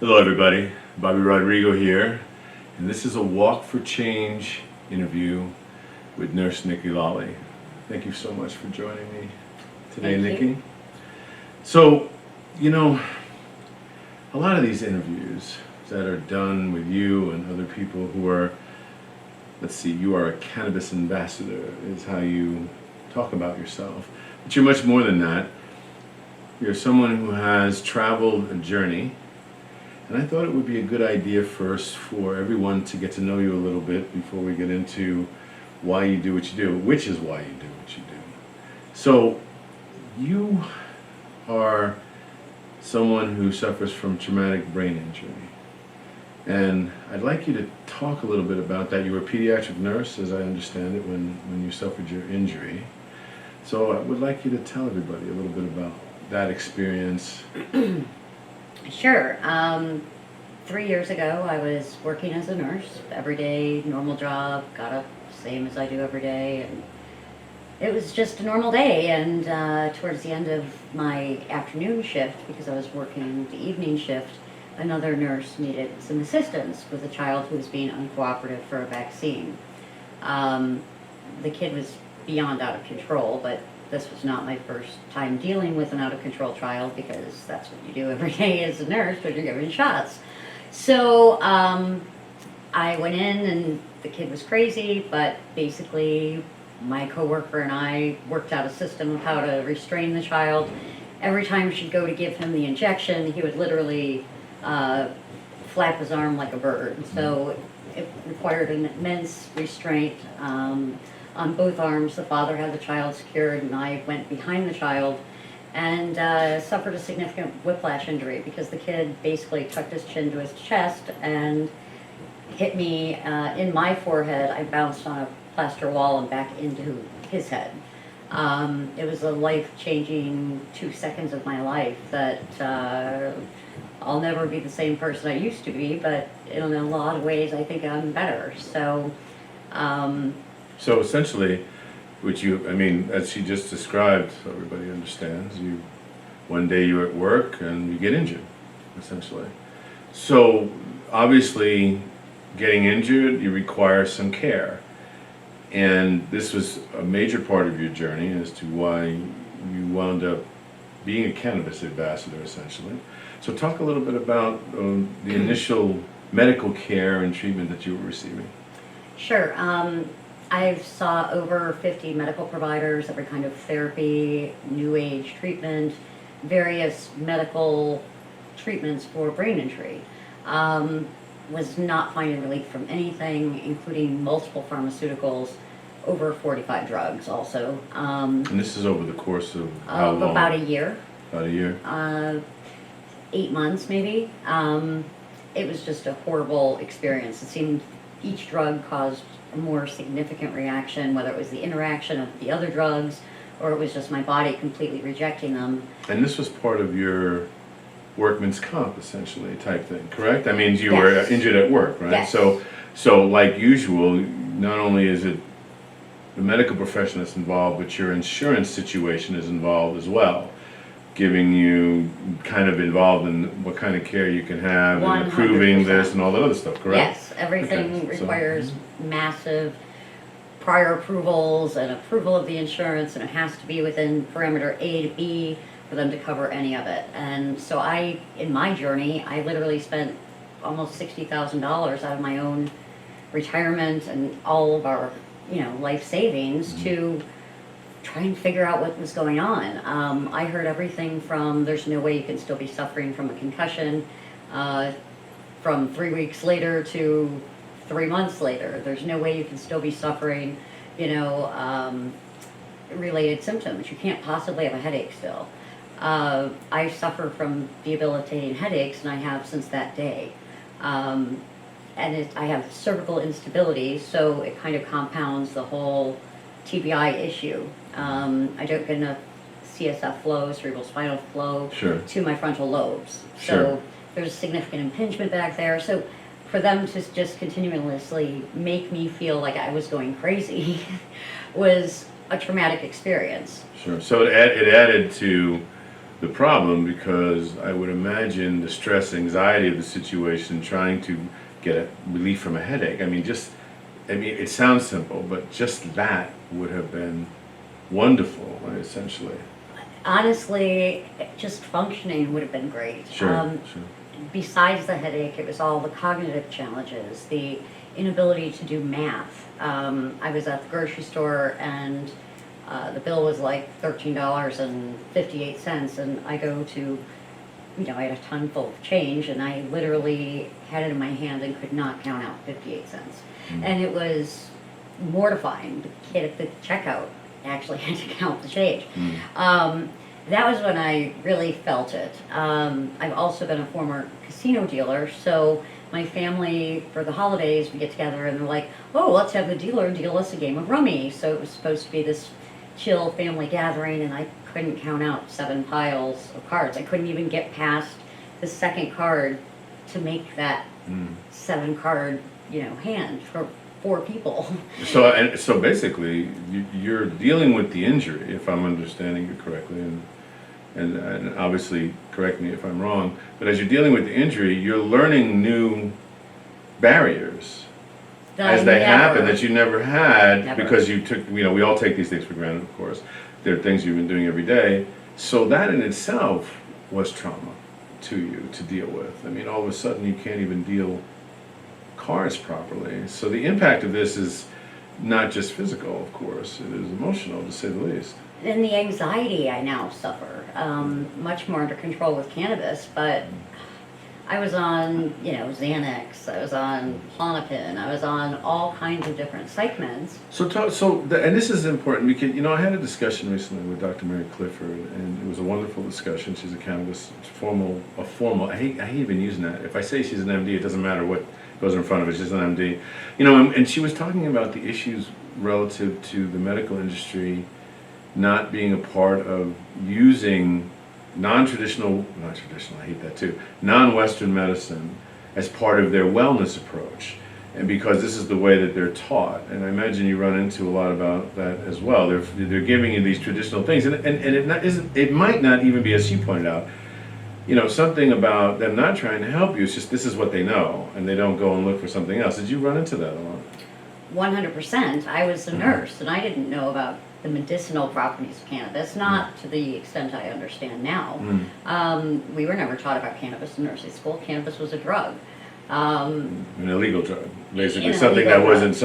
Hello everybody, Bobby Rodrigo here, and this is a Walk for Change interview with Nurse Nikki Lawley. Thank you so much for joining me today, Thank Nikki. So, you know, a lot of these interviews that are done with you and other people who are, let's see, you are a cannabis ambassador is how you talk about yourself. But you're much more than that. You're someone who has traveled a journey. And I thought it would be a good idea first for everyone to get to know you a little bit before we get into why you do what you do, which is why you do what you do. So, you are someone who suffers from traumatic brain injury. And I'd like you to talk a little bit about that. You were a pediatric nurse, as I understand it, when you suffered your injury. So I would like you to tell everybody a little bit about that experience. Sure. 3 years ago, I was working as a nurse, every day, normal job, got up, same as I do every day, and it was just a normal day. And towards the end of my afternoon shift, because I was working the evening shift, another nurse needed some assistance with a child who was being uncooperative for a vaccine. The kid was beyond out of control, but this was not my first time dealing with an out-of-control child, because that's what you do every day as a nurse when you're giving shots. So I went in, and the kid was crazy, but basically my coworker and I worked out a system of how to restrain the child. Every time she'd go to give him the injection, he would literally flap his arm like a bird. So it required an immense restraint on both arms. The father had the child secured, and I went behind the child and suffered a significant whiplash injury because the kid basically tucked his chin to his chest and hit me in my forehead. I bounced on a plaster wall and back into his head. It was a life-changing 2 seconds of my life that I'll never be the same person I used to be, but in a lot of ways I think I'm better. So essentially, as she just described, so everybody understands, one day you're at work and you get injured, essentially. So obviously, getting injured, you require some care. And this was a major part of your journey as to why you wound up being a cannabis ambassador, essentially. So talk a little bit about the initial medical care and treatment that you were receiving. Sure. I saw over 50 medical providers, every kind of therapy, new age treatment, various medical treatments for brain injury. Was not finding relief from anything, including multiple pharmaceuticals, over 45 drugs also. And this is over the course of how long? About a year. About a year? 8 months maybe. It was just a horrible experience. It seemed each drug caused a more significant reaction, whether it was the interaction of the other drugs or it was just my body completely rejecting them. And this was part of your workman's comp, essentially, type thing, correct? That means you were injured at work, right? Yes. So like usual, not only is it the medical profession that's involved, but your insurance situation is involved as well, giving you kind of involved in what kind of care you can have 100%. and approving this and all that other stuff, correct? Yes, everything requires massive prior approvals and approval of the insurance, and it has to be within parameter A to B for them to cover any of it. And so in my journey, I literally spent almost $60,000 out of my own retirement and all of our, life savings to try and figure out what was going on. I heard everything from there's no way you can still be suffering from a concussion from 3 weeks later to 3 months later. There's no way you can still be suffering, related symptoms. You can't possibly have a headache still. I suffer from debilitating headaches, and I have since that day. I have cervical instability, so it kind of compounds the whole TBI issue. I don't get enough CSF flow, cerebral spinal flow, to my frontal lobes. So there's significant impingement back there. So for them to just continuously make me feel like I was going crazy was a traumatic experience. Sure. So it added to the problem, because I would imagine the stress, anxiety of the situation, trying to get a relief from a headache. I mean, it sounds simple, but just that would have been wonderful, essentially. Honestly, just functioning would have been great. Sure. Besides the headache, it was all the cognitive challenges, the inability to do math. I was at the grocery store and the bill was like $13.58, and I go to, I had a ton full of change, and I literally had it in my hand and could not count out 58 cents. And it was mortifying. The kid at the checkout actually had to count the change. That was when I really felt it. I've also been a former casino dealer, so my family, for the holidays, we get together and they're like, oh, let's have the dealer deal us a game of rummy. So it was supposed to be this chill family gathering, and I couldn't count out 7 piles of cards. I couldn't even get past the second card to make that 7-card, hand for 4 people. So basically, you're dealing with the injury, if I'm understanding you correctly, and obviously correct me if I'm wrong. But as you're dealing with the injury, you're learning new barriers as they happen that you never had because you took. We all take these things for granted, of course. There are things you've been doing every day. So that in itself was trauma to you to deal with. I mean, all of a sudden you can't even deal cards properly. So the impact of this is not just physical, of course. It is emotional, to say the least. And the anxiety I now suffer, much more under control with cannabis, but I was on, Xanax, I was on Klonopin, I was on all kinds of different psych meds. And this is important because, I had a discussion recently with Dr. Mary Clifford, and it was a wonderful discussion. She's a cannabis I hate even using that. If I say she's an MD, it doesn't matter what goes in front of it, she's an MD. And she was talking about the issues relative to the medical industry not being a part of using not traditional, I hate that too, non-Western medicine as part of their wellness approach. And because this is the way that they're taught. And I imagine you run into a lot about that as well. They're giving you these traditional things. And it might not even be, as you pointed out, something about them not trying to help you. It's just this is what they know, and they don't go and look for something else. Did you run into that a lot? 100%. I was a nurse, and I didn't know about the medicinal properties of cannabis, not to the extent I understand now. We were never taught about cannabis in nursing school. Cannabis was a drug. An illegal drug, basically. Something that wasn't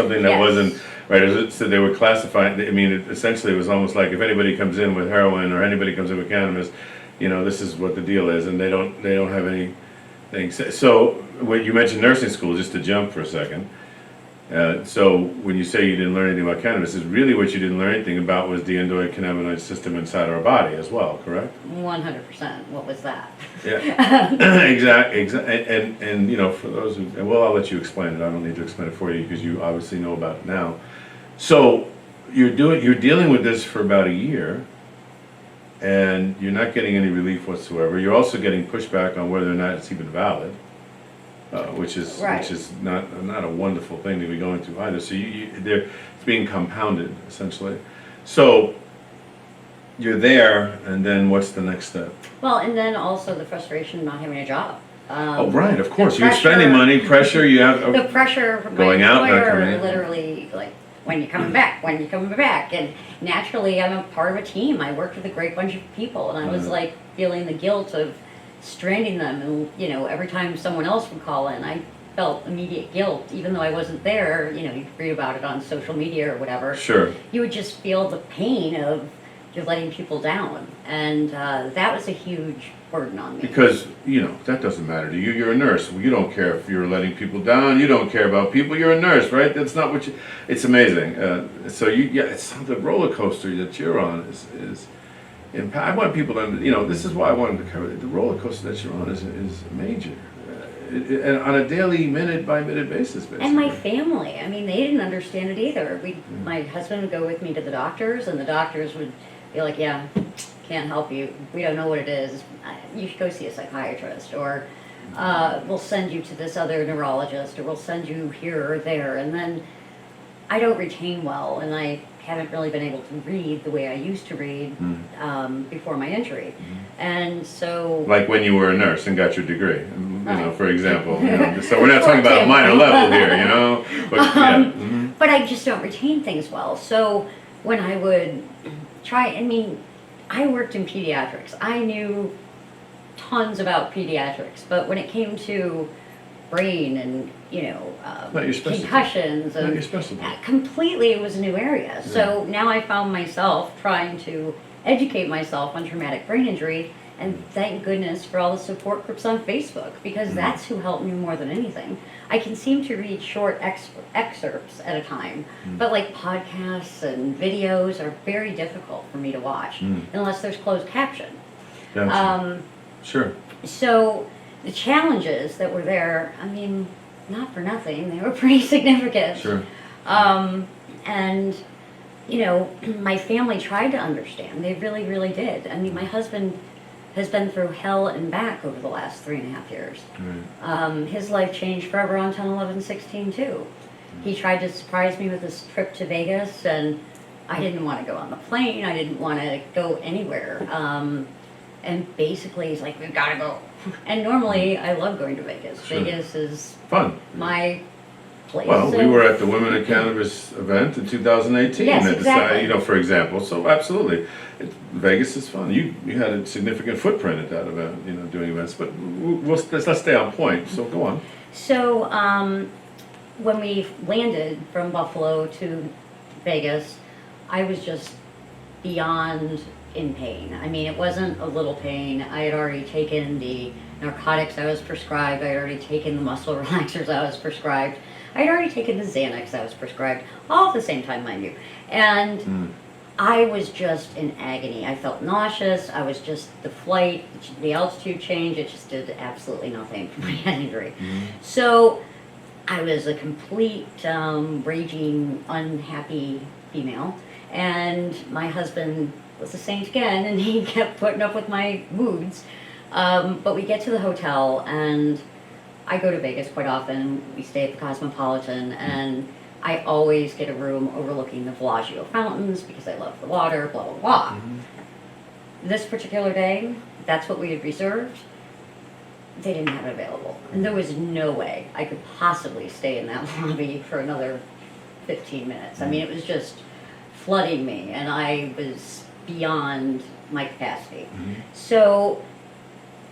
right. So they were classifying. I mean, essentially, it was almost like if anybody comes in with heroin or anybody comes in with cannabis, this is what the deal is, and they don't have anything. So when you mentioned nursing school, just to jump for a second. So when you say you didn't learn anything about cannabis, is really what you didn't learn anything about was the endocannabinoid system inside our body as well, correct? 100%. What was that? Yeah, exactly. And for those who, I'll let you explain it. I don't need to explain it for you because you obviously know about it now. So you're dealing with this for about a year, and you're not getting any relief whatsoever. You're also getting pushback on whether or not it's even valid. Which is not a wonderful thing to be going through either. So it's being compounded essentially. So you're there, and then what's the next step? Well, and then also the frustration of not having a job. Right, of course. You're spending money, pressure. You have the pressure from going my out, not employer, coming in. literally like, when you're coming back, when you're coming back. And naturally, I'm a part of a team. I worked with a great bunch of people, and I was like feeling the guilt of straining them, and every time someone else would call in, I felt immediate guilt, even though I wasn't there. You read about it on social media or whatever. Sure. You would just feel the pain of you're letting people down, and that was a huge burden on me. Because that doesn't matter to you. You're a nurse. You don't care if you're letting people down. You don't care about people. You're a nurse, right? That's not what you. It's amazing. So it's the roller coaster that you're on is. I want people to, this is why I wanted to cover it. The roller coaster that you're on is major, and on a daily, minute by minute basis, basically. And my family, they didn't understand it either. My husband would go with me to the doctors, and the doctors would be like, "Yeah, can't help you. We don't know what it is. You should go see a psychiatrist, or we'll send you to this other neurologist, or we'll send you here or there." And then I don't retain well, and I haven't really been able to read the way I used to read before my injury. And so... Like when you were a nurse and got your degree, Right. for example. So we're not talking about a minor level here, But, But I just don't retain things well. So when I would try, I mean, I worked in pediatrics. I knew tons about pediatrics, but when it came to brain and Not your specialty. concussions Not and your specialty. completely, it was a new area. So now I found myself trying to educate myself on traumatic brain injury, and thank goodness for all the support groups on Facebook, because that's who helped me more than anything. I can seem to read short excerpts at a time, but like podcasts and videos are very difficult for me to watch unless there's closed caption. Gotcha. Sure. So the challenges that were there, I mean, not for nothing, they were pretty significant. Sure. And, my family tried to understand. They really, really did. I mean, my husband has been through hell and back over the last 3.5 years. Right. His life changed forever on 10/11/16 too. He tried to surprise me with this trip to Vegas, and I didn't want to go on the plane. I didn't want to go anywhere. And basically, he's like, "We've got to go." And normally, I love going to Vegas. Sure. Vegas is Fun. my place. Well, we of- were at the Women in Cannabis event in 2018. Yes, that exactly. decided, for example. So absolutely, Vegas is fun. You had a significant footprint at that event, doing events. But let's stay on point. So go on. So when we landed from Buffalo to Vegas, I was just beyond in pain. I mean, it wasn't a little pain. I had already taken the narcotics I was prescribed. I had already taken the muscle relaxers I was prescribed. I had already taken the Xanax I was prescribed, all at the same time, mind you. And I was just in agony. I felt nauseous. I was just, the flight, the altitude change, it just did absolutely nothing for my head injury. So I was a complete raging, unhappy female. And my husband was a saint again, and he kept putting up with my moods. But we get to the hotel, and I go to Vegas quite often. We stay at the Cosmopolitan, and I always get a room overlooking the Bellagio fountains because I love the water, blah, blah, blah. This particular day, that's what we had reserved. They didn't have it available. And there was no way I could possibly stay in that lobby for another 15 minutes. I mean, it was just flooding me, and I was beyond my capacity. So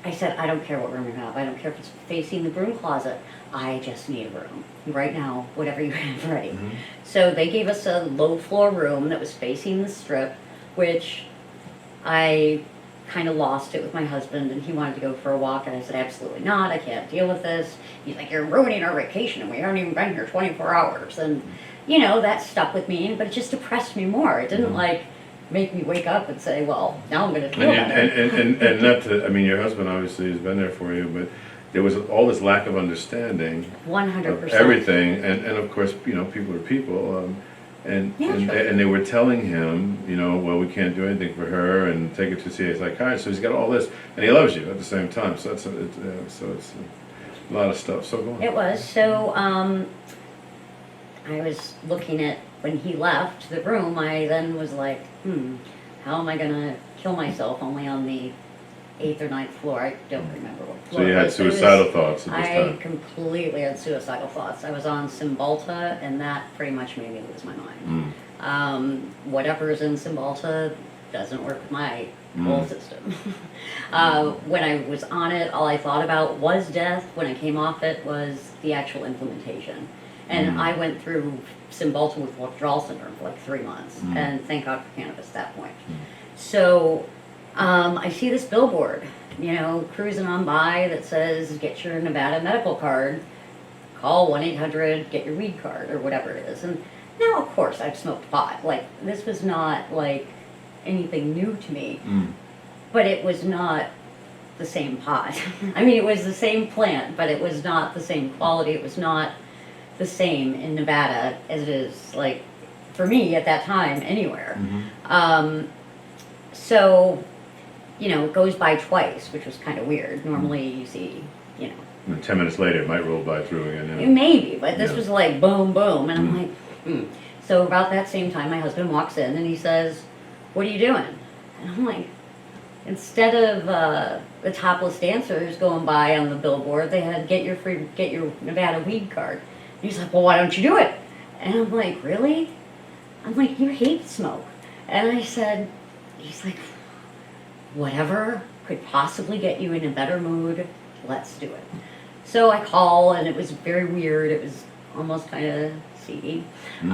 I said, I don't care what room you have. I don't care if it's facing the broom closet. I just need a room. Right now, whatever you have ready. So they gave us a low floor room that was facing the strip, which I kind of lost it with my husband, and he wanted to go for a walk, and I said, absolutely not. I can't deal with this. He's like, you're ruining our vacation, and we haven't even been here 24 hours. And, that stuck with me, but it just depressed me more. It didn't, make me wake up and say, well, now I'm going to feel better. And not to, your husband obviously has been there for you, but there was all this lack of understanding 100%. of everything, and of course, people are people, and they were telling him, well, we can't do anything for her, and take her to see a psychiatrist. So he's got all this, and he loves you at the same time. So it's a lot of stuff. So go on. It was. So I was looking at, when he left the room, I then was like, how am I going to kill myself only on the 8th or 9th floor? I don't remember what floor. So you had suicidal thoughts at this I time. completely had suicidal thoughts. I was on Cymbalta, and that pretty much made me lose my mind. Whatever is in Cymbalta doesn't work with my whole system. When I was on it, all I thought about was death. When I came off it was the actual implementation. And I went through Cymbalta with withdrawal syndrome for like 3 months, and thank God for cannabis at that point. So I see this billboard, cruising on by that says, get your Nevada medical card, call 1-800, get your weed card, or whatever it is. And now, of course, I've smoked pot. This was not, anything new to me, but it was not the same pot. I mean, it was the same plant, but it was not the same quality. It was not the same in Nevada as it is, for me at that time, anywhere. So, it goes by twice, which was kind of weird. Normally you see, And 10 minutes later, it might roll by through again. maybe, but this was boom, boom, and I'm like, So about that same time, my husband walks in and he says, "What are you doing?" And I'm like, instead of the topless dancers going by on the billboard, they had get your Nevada weed card. And he's like, "Well, why don't you do it?" And I'm like, "Really?" I'm like, "You hate smoke." And I said, he's like, "Whatever could possibly get you in a better mood, let's do it." So I call, and it was very weird. It was almost kind of seedy. Because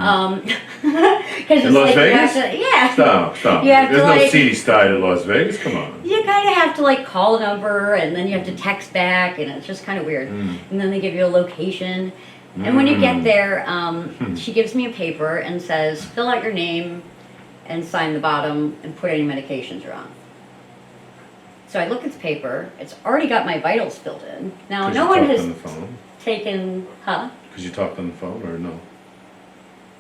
In Las Vegas? Yeah. Stop. You have There's to, no like, seedy side at Las Vegas. Come on. you kind of have to like call a number, and then you have to text back, and it's just kind of weird. And then they give you a location. And when you get there, she gives me a paper and says, "Fill out your name and sign the bottom and put any medications you're on." So I look at the paper. It's already got my vitals filled in. Now, no one has on the phone. taken, Because you talked on the phone, or no?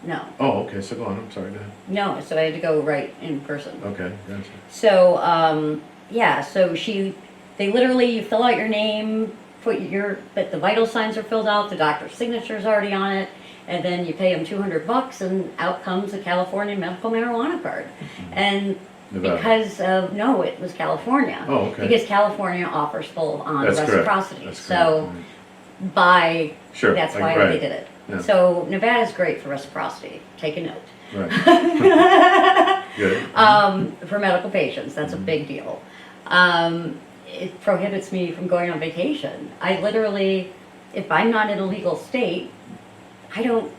No. Oh, okay. So go on. I'm sorry. Go ahead. No, so I had to go right in person. Okay, gotcha. So, yeah, so they literally, you fill out your name, but the vital signs are filled out, the doctor's signature's already on it, and then you pay them $200, and out comes a California medical marijuana card. And Nevada. because of, no, it was California. Oh, okay. Because California offers full-on That's correct. reciprocity. That's So, correct. Sure, that's why right. they did it. Yeah. So, Nevada's great for reciprocity. Take a note. Right. Good. For medical patients, that's a big deal. It prohibits me from going on vacation. I literally, if I'm not in a legal state, I don't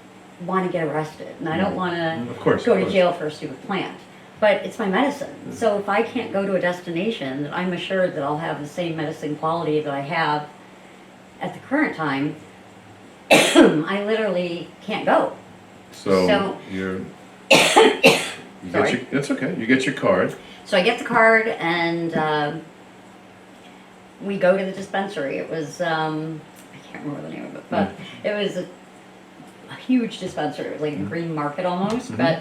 want to get arrested, and I don't want Of course, to go of to course. jail for a stupid plant. But it's my medicine. So if I can't go to a destination, I'm assured that I'll have the same medicine quality that I have at the current time. I literally can't go. So Sorry. that's okay. You get your card. So I get the card, and we go to the dispensary. It was, I can't remember the name of it, but it was a huge dispensary. It was like a green market almost, but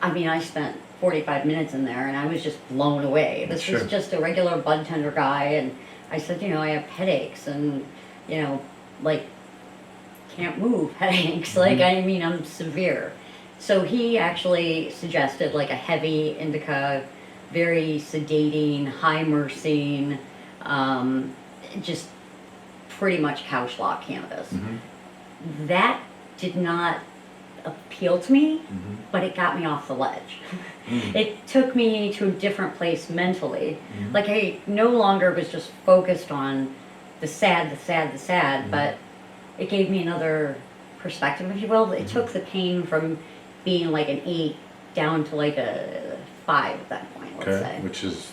I mean, I spent 45 minutes in there, and I was just blown away. This was just a regular bud tender guy, and I said, I have headaches, and, like, can't move headaches. Like, I mean, I'm severe. So he actually suggested like a heavy indica, very sedating, high myrcene, just pretty much couch lock cannabis. That did not appeal to me, but it got me off the ledge. It took me to a different place mentally. Like, I no longer was just focused on the sad, but it gave me another perspective, if you will. It took the pain from being like an 8 down to like a 5 at that point, let's say. Which is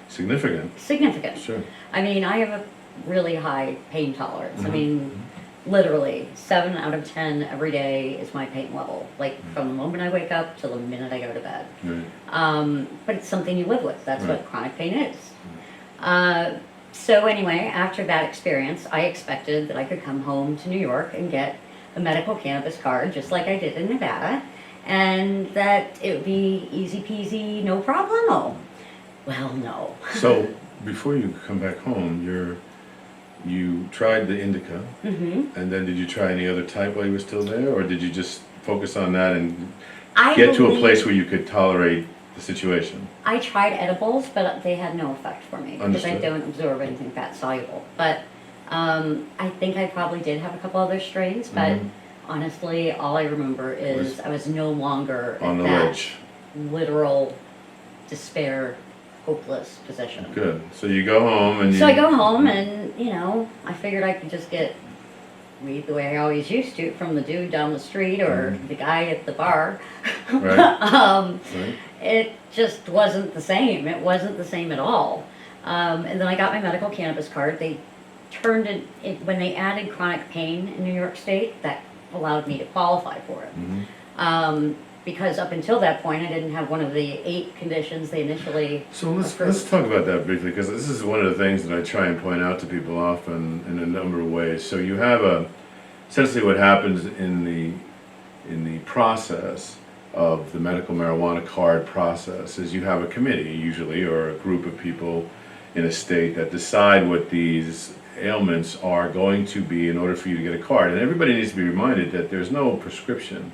significant. Significant. Sure. I mean, I have a really high pain tolerance. I mean, literally 7 out of 10 every day is my pain level, like from the moment I wake up till the minute I go to bed. Right. But it's something you live with. That's what chronic pain is. So anyway, after that experience, I expected that I could come home to New York and get a medical cannabis card, just like I did in Nevada, and that it would be easy peasy, no problemo. Well, no. So before you come back home, you tried the indica, and then did you try any other type while you were still there, or did you just focus on that and get to a place where you could tolerate the situation? I tried edibles, but they had no effect for me because I Understood. don't absorb anything fat soluble. But I think I probably did have a couple other strains, but honestly, all I remember is I was no longer On at the that ledge. literal despair, hopeless position. Good. So you go home and So I go home and, I figured I could just get weed the way I always used to from the dude down the street or the guy at the bar. Right. Right. It just wasn't the same. It wasn't the same at all. And then I got my medical cannabis card. They turned it when they added chronic pain in New York State, that allowed me to qualify for it. Because up until that point, I didn't have one of the 8 conditions they initially So let's approved. talk about that briefly, because this is one of the things that I try and point out to people often in a number of ways. So you have essentially what happens in the process of the medical marijuana card process is you have a committee usually, or a group of people in a state that decide what these ailments are going to be in order for you to get a card. And everybody needs to be reminded that there's no prescription.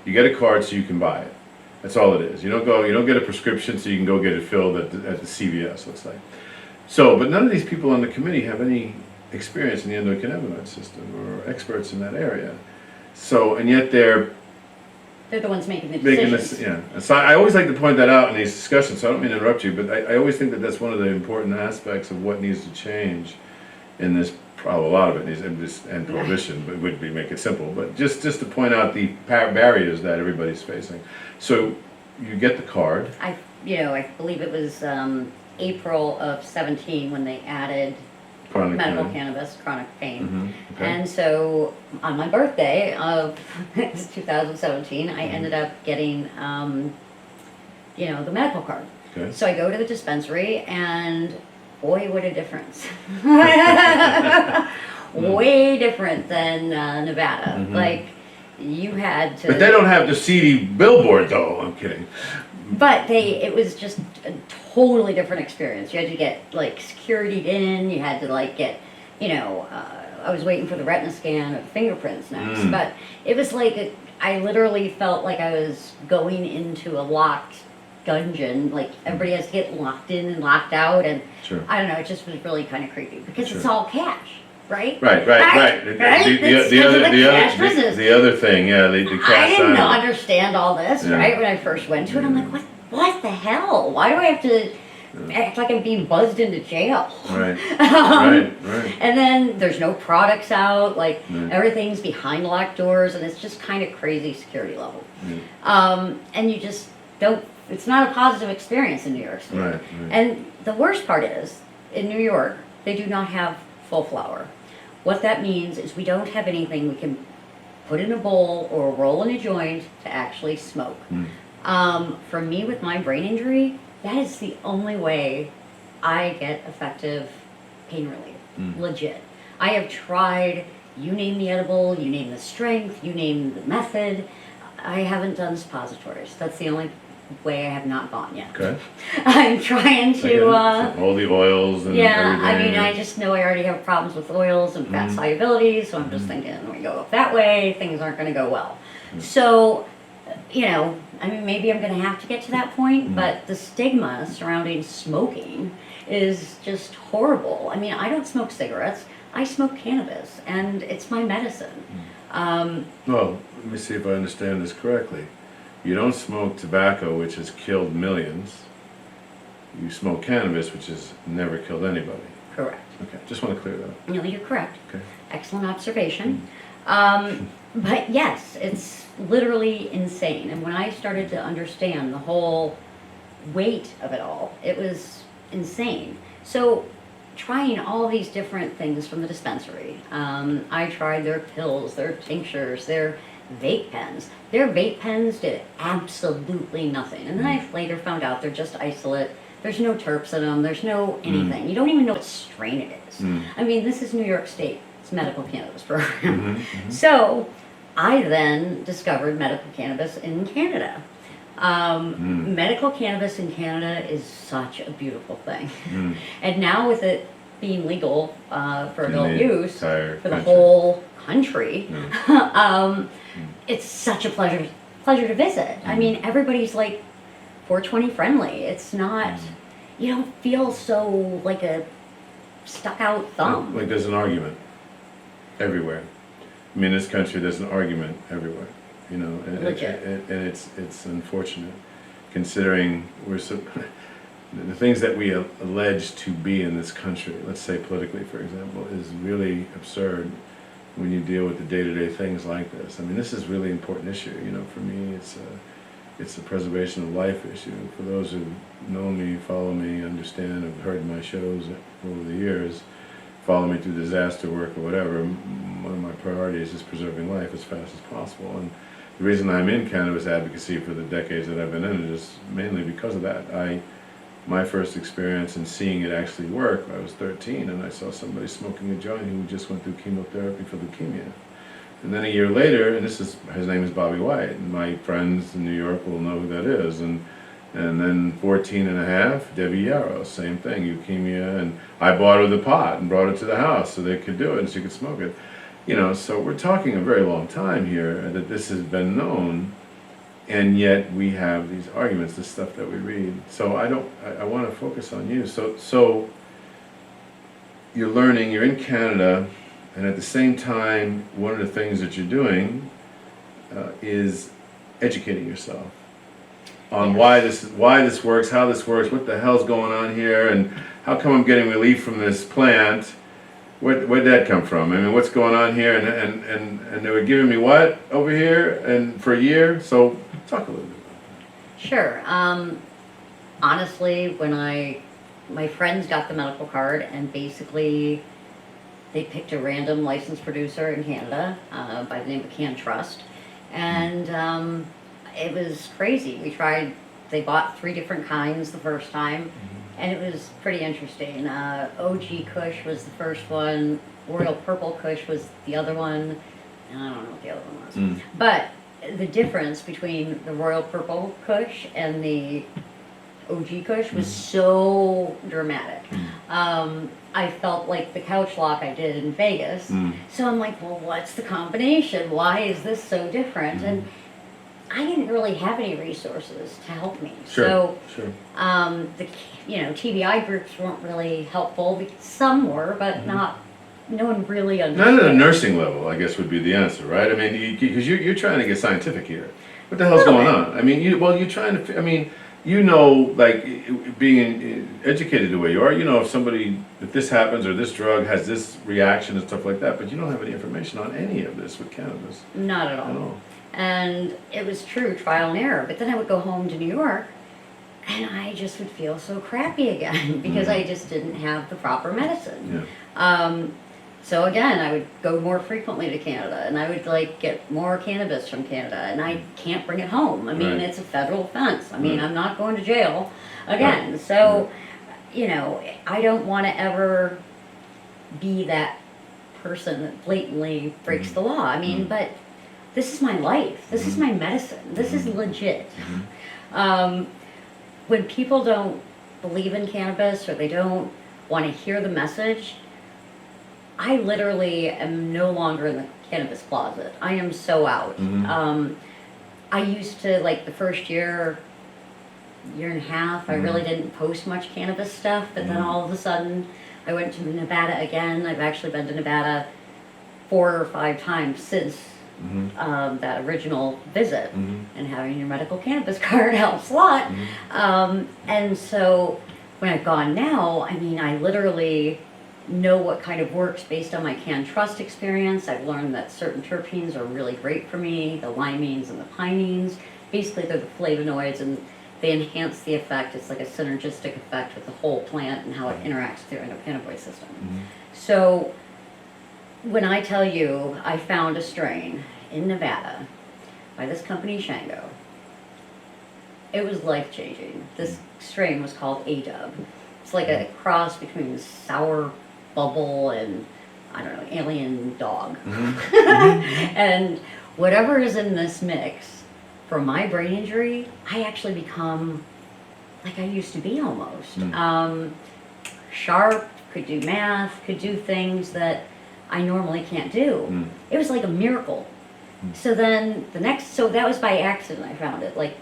You get a card so you can buy it. That's all it is. You don't get a prescription so you can go get it filled at the CVS, let's say. So, but none of these people on the committee have any experience in the endocannabinoid system or experts in that area. So, and yet they're the ones making the making decisions. this, yeah. So I always like to point that out in these discussions, so I don't mean to interrupt you, but I always think that that's one of the important aspects of what needs to change in this, probably a lot of it needs, and prohibition, but would be, make it simple, but just to point out the barriers that everybody's facing. So you get the card. I believe it was April of 17 when they added Chronic medical pain. cannabis, chronic pain. Mm-hmm. Okay. And so on my birthday of 2017, I ended up getting, the medical card. Okay. So I go to the dispensary and boy, what a difference. Way different than Nevada. Mhm. Like, you had to... But they don't have the seedy billboard though, I'm kidding. But it was just a totally different experience. You had to get like securityed in, you had to like get, I was waiting for the retina scan of fingerprints next. Mm. But it was like, I literally felt like I was going into a locked dungeon. Like everybody has to get locked in and locked out. And Sure. I don't know, it just was really kind of creepy because Sure. it's all cash. Right? Right. Right? The It's because of the cash business. the other thing, yeah, the I cash didn't sign. understand all this, Yeah. right? When I first went to it, I'm like, what the hell? Why do I have to act like I'm being buzzed into jail? Right. Um, Right. And then there's no products out, like Mm. everything's behind locked doors, and it's just kind of crazy security level. Mm. And you just don't, it's not a positive experience in New York State. Right. And the worst part is, in New York, they do not have full flower. What that means is we don't have anything we can put in a bowl or roll in a joint to actually smoke. For me, with my brain injury, that is the only way I get effective pain relief. Legit. I have tried, you name the edible, you name the strength, you name the method. I haven't done suppositories. That's the only way I have not gone yet. Okay. I'm trying to... all the oils and yeah, everything. I mean, I just know I already have problems with oils and fat solubility, so I'm just thinking, when we go up that way, things aren't going to go well. So, I mean, maybe I'm going to have to get to that point, but the stigma surrounding smoking is just horrible. I mean, I don't smoke cigarettes, I smoke cannabis, and it's my medicine. Well, let me see if I understand this correctly. You don't smoke tobacco, which has killed millions. You smoke cannabis, which has never killed anybody. Correct. Okay, just want to clear that up. No, you're correct. Okay. Excellent observation. But yes, it's literally insane. And when I started to understand the whole weight of it all, it was insane. So trying all these different things from the dispensary. I tried their pills, their tinctures, their vape pens. Their vape pens did absolutely nothing. And then I later found out they're just isolate. There's no terps in them. There's no anything. You don't even know what strain it is. I mean, this is New York State. It's medical cannabis program. So I then discovered medical cannabis in Canada. Medical cannabis in Canada is such a beautiful thing. And now with it being legal for adult use for the whole country, it's such a pleasure to visit. I mean, everybody's like 420 friendly. It's not, you don't feel so like a stuck out thumb. Like there's an argument everywhere. I mean, in this country, there's an argument everywhere. And it's unfortunate, considering the things that we allege to be in this country. Let's say politically, for example, is really absurd when you deal with the day-to-day things like this. I mean, this is a really important issue. For me, it's a preservation of life issue. For those who know me, follow me, understand, have heard my shows over the years, follow me through disaster work or whatever, one of my priorities is preserving life as fast as possible. And the reason I'm in cannabis advocacy for the decades that I've been in it is mainly because of that. My first experience in seeing it actually work, I was 13 and I saw somebody smoking a joint who just went through chemotherapy for leukemia. And then a year later, and his name is Bobby White, and my friends in New York will know who that is. And then 14 and a half, Debbie Yarrow, same thing, leukemia, and I bought her the pot and brought it to the house so they could do it and she could smoke it. So we're talking a very long time here that this has been known, and yet we have these arguments, this stuff that we read. So I want to focus on you. So you're learning, you're in Canada, and at the same time, one of the things that you're doing is educating yourself on Yes. why this works, how this works, what the hell's going on here, and how come I'm getting relief from this plant. Where'd that come from? I mean, what's going on here? And they were giving me what over here and for a year? So talk a little bit about Sure. Honestly, when my friends got the medical card, and basically they picked a random licensed producer in Canada by the name of Can Trust, and it was crazy. They bought 3 different kinds the first time, and it was pretty interesting. OG Kush was the first one, Royal Purple Kush was the other one, and I don't know what the other one was. that. But the difference between the Royal Purple Kush and the OG Kush was so dramatic. I felt like the couch lock I did in Vegas. So I'm like, well, what's the combination? Why is this so different? And I didn't really have any resources to help me. Sure, So the TBI groups weren't really helpful. Some were, but no one really understood. Not at a nursing level, I guess would be the answer, right? I mean, because you're trying to get scientific here. What the hell's going on? I mean, you're trying to. I mean, like being educated the way you are. If this happens or this drug has this reaction and stuff like that, but you don't have any information on any of this with cannabis. Not at all. And it was true, trial and error. But then I would go home to New York, and I just would feel so crappy again because I just didn't have the proper medicine. Yeah. So again, I would go more frequently to Canada, and I would get more cannabis from Canada, and I can't bring it home. I mean, it's a federal offense. I mean, I'm not going to jail again. Right. So, I don't want to ever be that person that blatantly breaks the law. I mean, but this is my life. This is my medicine. This is legit. When people don't believe in cannabis or they don't want to hear the message, I literally am no longer in the cannabis closet. I am so out. I used to, the first year and a half, I really didn't post much cannabis stuff, but then all of a sudden I went to Nevada again. I've actually been to Nevada 4 or 5 times since that original visit, and having your medical cannabis card helps a lot. And so when I've gone now, I mean, I literally know what kind of works based on my Can Trust experience. I've learned that certain terpenes are really great for me, the limenes and the pinene. Basically, they're the flavonoids, and they enhance the effect. It's like a synergistic effect with the whole plant and how it interacts with your endocannabinoid system. So when I tell you I found a strain in Nevada by this company, Shango, it was life-changing. This strain was called A-Dub. It's like a cross between sour bubble and, I don't know, alien dog. And whatever is in this mix, for my brain injury, I actually become like I used to be almost. Sharp, could do math, could do things that I normally can't do. It was like a miracle. So then so that was by accident I found it. Like,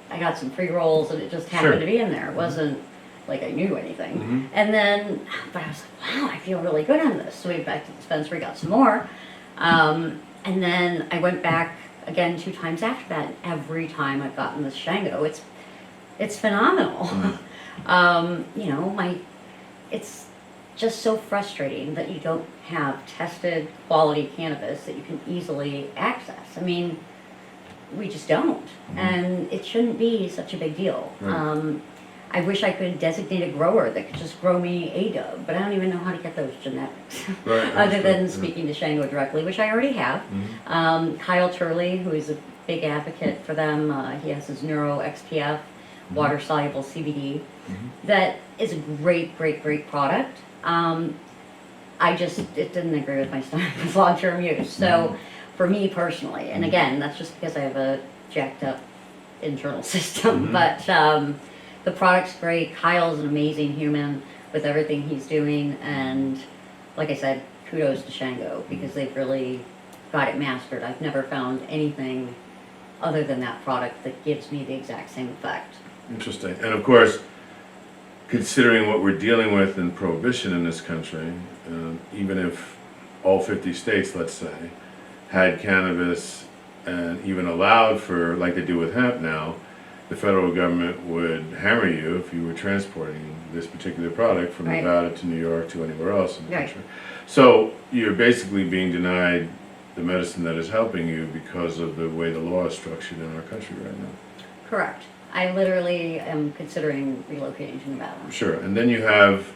I got some pre-rolls and it just happened to be in there. It wasn't like I knew anything. And then, but I was like, wow, I feel really good on this. So we went back to the dispensary, got some more. And then I went back again 2 times after that. And every time I've gotten this Shango, it's phenomenal. It's just so frustrating that you don't have tested quality cannabis that you can easily access. I mean, we just don't. And it shouldn't be such a big deal. I wish I could designate a grower that could just grow me A-Dub, but I don't even know how to get those genetics. Other than speaking to Shango directly, which I already have. Kyle Turley, who is a big advocate for them, he has his Neuro XPF, water-soluble CBD. That is a great, great, great product. It didn't agree with my stomach with long-term use. So for me personally, and again, that's just because I have a jacked up internal system, but the product's great. Kyle's an amazing human with everything he's doing, and like I said, kudos to Shango because they've really got it mastered. I've never found anything other than that product that gives me the exact same effect. Interesting. And of course, considering what we're dealing with in prohibition in this country, even if all 50 states, let's say, had cannabis and even allowed for, like they do with hemp now, the federal government would hammer you if you were transporting this particular product from Right. Nevada to New York to anywhere else in the Right. country. So you're basically being denied the medicine that is helping you because of the way the law is structured in our country right now. Correct. I literally am considering relocating to Nevada. Sure, and then you have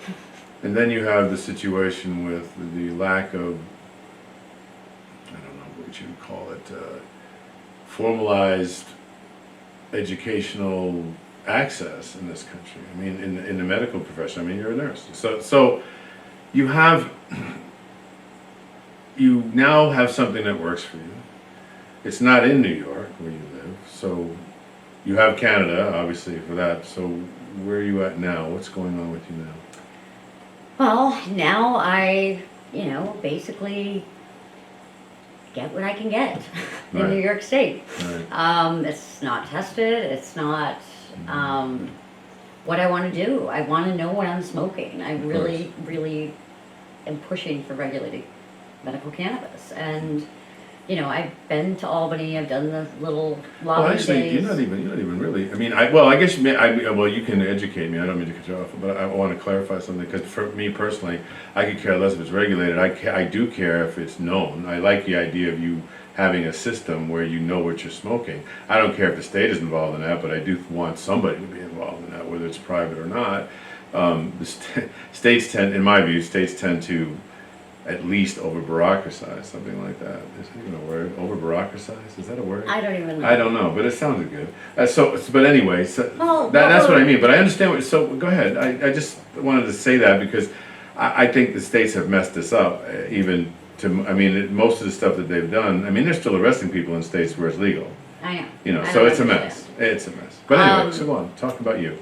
the situation with the lack of, I don't know what you would call it, formalized educational access in this country. I mean, in the medical profession. I mean, you're a nurse, so you now have something that works for you. It's not in New York where you live, so you have Canada, obviously, for that. So where are you at now? What's going on with you now? Well, now I, basically get what I can get in Right. New York State. Right. It's not tested. It's not what I want to do. I want to know what I'm smoking. I really, really am pushing for regulated medical cannabis. And, I've been to Albany. I've done the little Well, lobby actually, days. you're not even really. I mean, I guess you can educate me. I don't mean to cut you off, but I want to clarify something because for me personally, I could care less if it's regulated. I do care if it's known. I like the idea of you having a system where you know what you're smoking. I don't care if the state is involved in that, but I do want somebody to be involved in that, whether it's private or not. States tend, in my view, to at least over-bureaucracize, something like that. Is that even a word? Over-bureaucracize? Is that a word? I don't even know. I don't know, but it sounded good. But anyway, Oh, that's what I well, mean. But I understand so go ahead. I just wanted to say that because I think the states have messed this up. Most of the stuff that they've done, they're still arresting people in states where it's legal. I know. I So don't it's a mess. understand. It's a mess. But anyway, so go on. Talk about you.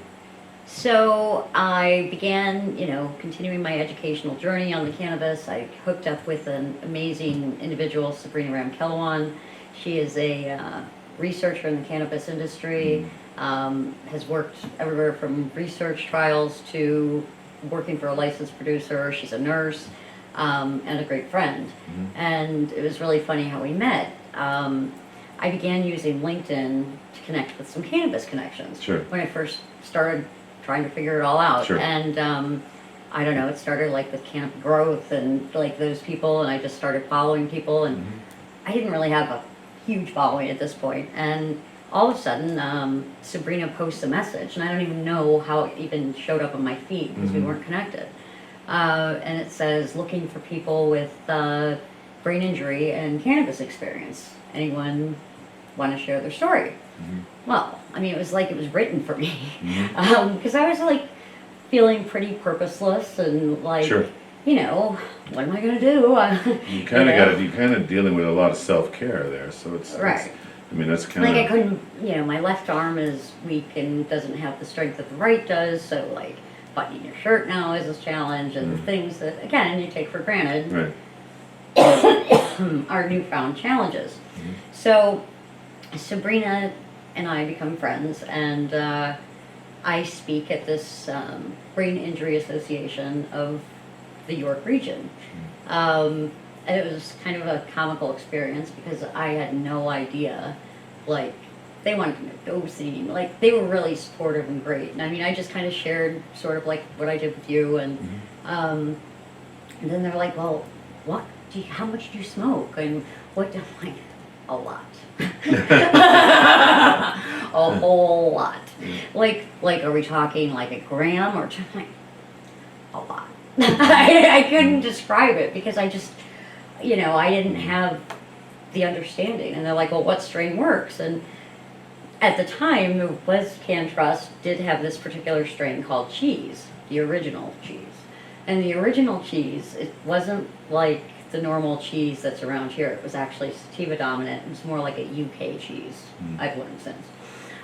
So I began, continuing my educational journey on the cannabis. I hooked up with an amazing individual, Sabrina Ramkelawan. She is a researcher in the cannabis industry, has worked everywhere from research trials to working for a licensed producer. She's a nurse and a great friend. And it was really funny how we met. I began using LinkedIn to connect with some cannabis connections. Sure. When I first started trying to figure it all out. Sure. And I don't know, it started like with Camp Growth and like those people, and I just started following people, and I didn't really have a huge following at this point. And all of a sudden, Sabrina posts a message, and I don't even know how it even showed up on my feed because we weren't connected. And it says, looking for people with brain injury and cannabis experience. Anyone want to share their story? Well, it was like it was written for me. Because I was like feeling pretty purposeless and like, Sure. What am I going to do? You kind of you're kind of dealing with a lot of self-care there, so it's Right. That's kind of Like I couldn't, my left arm is weak and doesn't have the strength that the right does, so like buttoning your shirt now is a challenge, and things that, again, you take for granted right. are newfound challenges. So Sabrina and I become friends, and I speak at this Brain Injury Association of the York region. And it was kind of a comical experience because I had no idea, like, they wanted to know dosing, like, they were really supportive and great. And I just kind of shared sort of like what I did with you, and then they're like, well, how much do you smoke? And what, I'm like, a lot. A whole lot. Like, are we talking like a gram or just like a lot? I couldn't describe it because I just, I didn't have the understanding. And they're like, well, what strain works? And at the time, it was CanTrust did have this particular strain called cheese, the original cheese. And the original cheese, it wasn't like the normal cheese that's around here. It was actually sativa dominant. It was more like a UK cheese, I've learned since.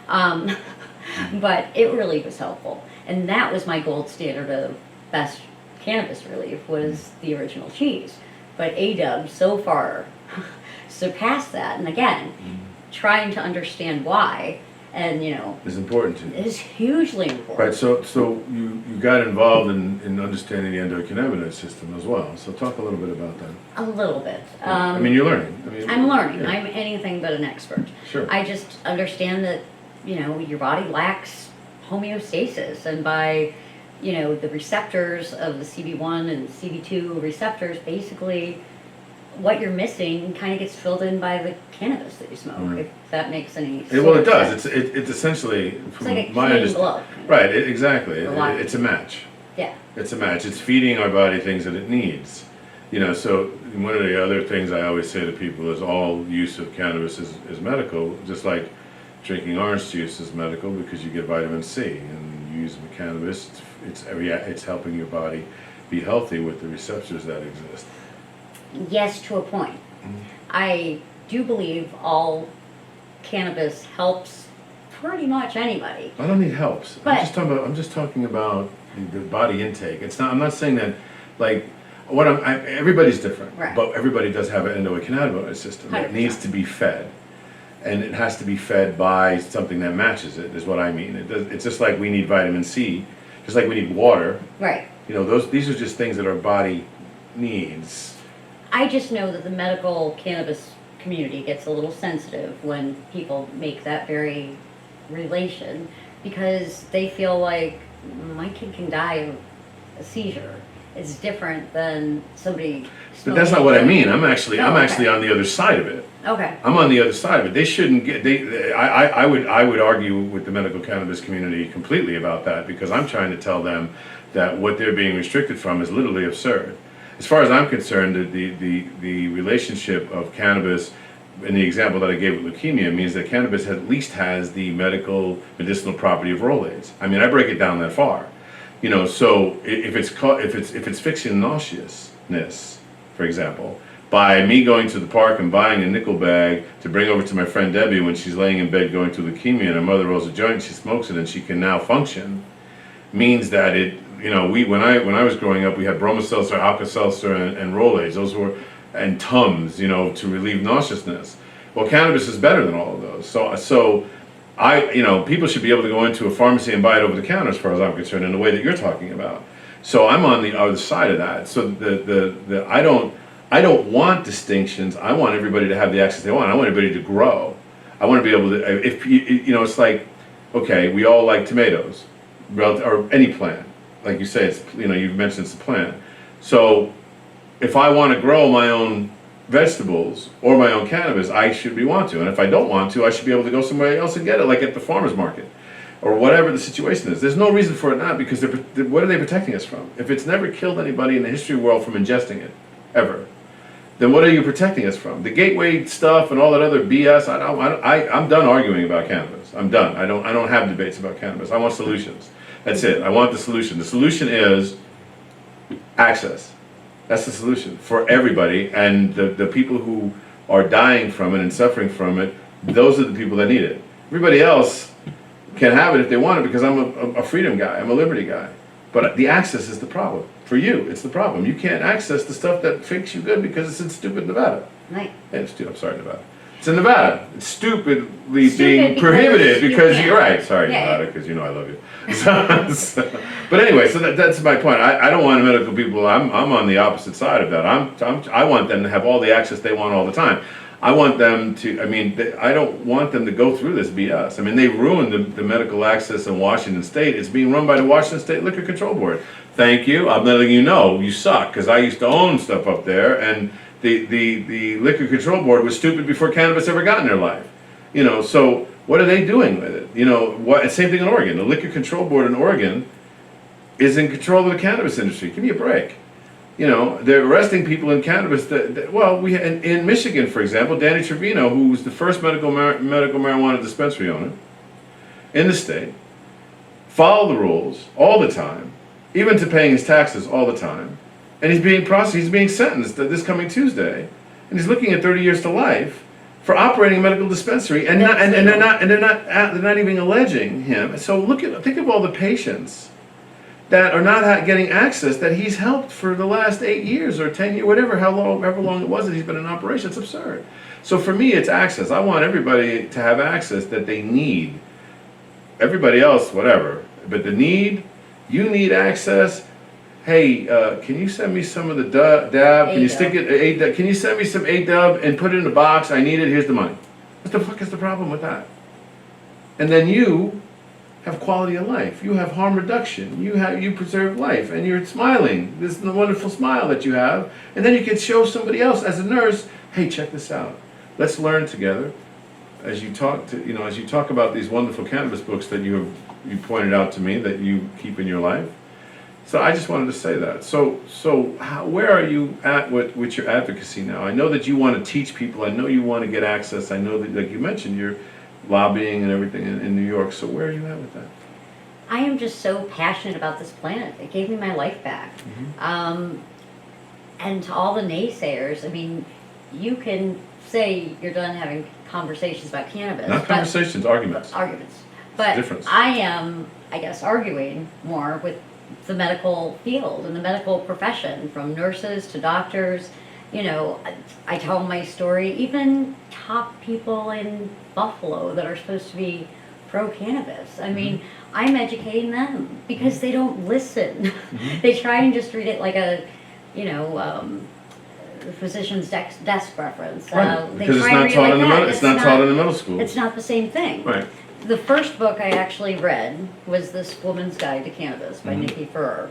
But it really was helpful. And that was my gold standard of best cannabis relief, was the original cheese. But A-Dub so far surpassed that. And again, trying to understand why, and It's important to you. is hugely important. Right, so you got involved in understanding the endocannabinoid system as well. So talk a little bit about that. A little bit. I mean, you're learning. I mean, I'm learning. yeah. I'm anything but an expert. Sure. I just understand that, your body lacks homeostasis, and by, the receptors of the CB1 and CB2 receptors, basically what you're missing kind of gets filled in by the cannabis that you smoke, if that makes any sense. Well, it does. It's essentially, from It's like a my clean understanding, glove. right? Exactly. It's a match. Yeah. It's a match. It's feeding our body things that it needs. So one of the other things I always say to people is all use of cannabis is medical, just like drinking orange juice is medical because you get vitamin C, and you use cannabis. It's helping your body be healthy with the receptors that exist. Yes, to a point. I do believe all cannabis helps pretty much anybody. I don't need helps. But- I'm just talking about the body intake. It's not. I'm not saying that, like, everybody's different, Right. but everybody does have an endocannabinoid system that 100%. needs to be fed, and it has to be fed by something that matches it. Is what I mean. It's just like we need vitamin C, just like we need water. Right. These are just things that our body needs. I just know that the medical cannabis community gets a little sensitive when people make that very relation, because they feel like my kid can die of a seizure. It's different than somebody. But that's not what I mean. I'm actually Oh, okay. on the other side of it. Okay. I'm on the other side of it. They shouldn't get. I would argue with the medical cannabis community completely about that, because I'm trying to tell them that what they're being restricted from is literally absurd. As far as I'm concerned, the relationship of cannabis, in the example that I gave with leukemia, means that cannabis at least has the medicinal property of Rolaids. I mean, I break it down that far. So if it's fixing nauseousness, for example, by me going to the park and buying a nickel bag to bring over to my friend Debbie when she's laying in bed going through leukemia, and her mother rolls a joint, she smokes it, and she can now function, means that it. When I was growing up, we had Bromoseltzer, Alka-Seltzer, and Rolaids. Those were, and Tums, to relieve nauseousness. Well, cannabis is better than all of those. So people should be able to go into a pharmacy and buy it over the counter, as far as I'm concerned, in the way that you're talking about. So I'm on the other side of that. So I don't want distinctions. I want everybody to have the access they want. I want everybody to grow. I want to be able to. If it's like, okay, we all like tomatoes, or any plant. Like you say, it's you've mentioned it's a plant. So if I want to grow my own vegetables or my own cannabis, I should want to. And if I don't want to, I should be able to go somewhere else and get it, like at the farmer's market or whatever the situation is. There's no reason for it not, because what are they protecting us from? If it's never killed anybody in the history of the world from ingesting it, ever, then what are you protecting us from? The gateway stuff and all that other BS. I'm done arguing about cannabis. I'm done. I don't have debates about cannabis. I want solutions. That's it. I want the solution. The solution is access. That's the solution for everybody. And the people who are dying from it and suffering from it, those are the people that need it. Everybody else can have it if they want it, because I'm a freedom guy. I'm a liberty guy. But the access is the problem. For you, it's the problem. You can't access the stuff that makes you good because it's in stupid Nevada. Right. I'm sorry, Nevada. It's in Nevada. It's stupidly Stupid being prohibited because can't. you're right. Sorry, Yeah, Nevada, because I love you. But anyway, so that's my point. I don't want medical people. I'm on the opposite side of that. I want them to have all the access they want all the time. I want them to. I don't want them to go through this BS. They ruined the medical access in Washington State. It's being run by the Washington State Liquor Control Board. Thank you. I'm letting you know you suck, because I used to own stuff up there, and the Liquor Control Board was stupid before cannabis ever got in their life. So what are they doing with it? Same thing in Oregon. The Liquor Control Board in Oregon is in control of the cannabis industry. Give me a break. They're arresting people in cannabis. We in Michigan, for example, Danny Trevino, who was the first medical marijuana dispensary owner in the state, followed the rules all the time, even to paying his taxes all the time, and he's being prosecuted. He's being sentenced this coming Tuesday, and he's looking at 30 years to life for operating a medical dispensary, and they're not even alleging him. So think of all the patients that are not getting access that he's helped for the last 8 years or 10 years, whatever, however long it was that he's been in operation. It's absurd. So for me, it's access. I want everybody to have access that they need. Everybody else, whatever. But you need access. Hey, can you send me some of the dab? Can you stick it? Can you send me some A-dub and put it in a box? I need it. Here's the money. What the fuck is the problem with that? And then you have quality of life. You have harm reduction. You preserve life, and you're smiling. This is the wonderful smile that you have, and then you can show somebody else as a nurse. Hey, check this out. Let's learn together. As you talk about these wonderful cannabis books that you pointed out to me that you keep in your life. So I just wanted to say that. So where are you at with your advocacy now? I know that you want to teach people. I know you want to get access. I know that, like you mentioned, you're lobbying and everything in New York. So where are you at with that? I am just so passionate about this planet. It gave me my life back. And to all the naysayers, I mean, you can say you're done having conversations about cannabis. Not conversations, arguments. Arguments. But Difference. I am, I guess, arguing more with the medical field and the medical profession, from nurses to doctors. I tell my story, even top people in Buffalo that are supposed to be pro-cannabis. I mean, I'm educating them because they don't listen. They try and just read it like a, physician's desk reference. Right. Because it's not taught in the middle school. It's not the same thing. Right. The first book I actually read was this Woman's Guide to Cannabis by Nikki Lawley.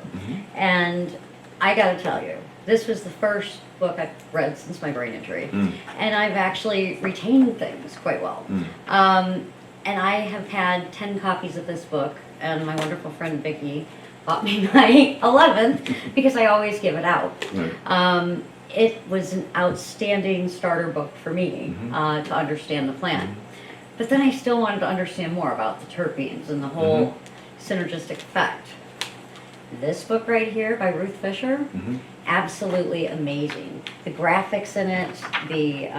And I gotta tell you, this was the first book I've read since my brain injury. And I've actually retained things quite well. And I have had 10 copies of this book, and my wonderful friend Vicky bought me my 11th because I always give it out. Right. It was an outstanding starter book for me to understand the plant. But then I still wanted to understand more about the terpenes and the whole synergistic effect. This book right here by Ruth Fisher, absolutely amazing. The graphics in it, the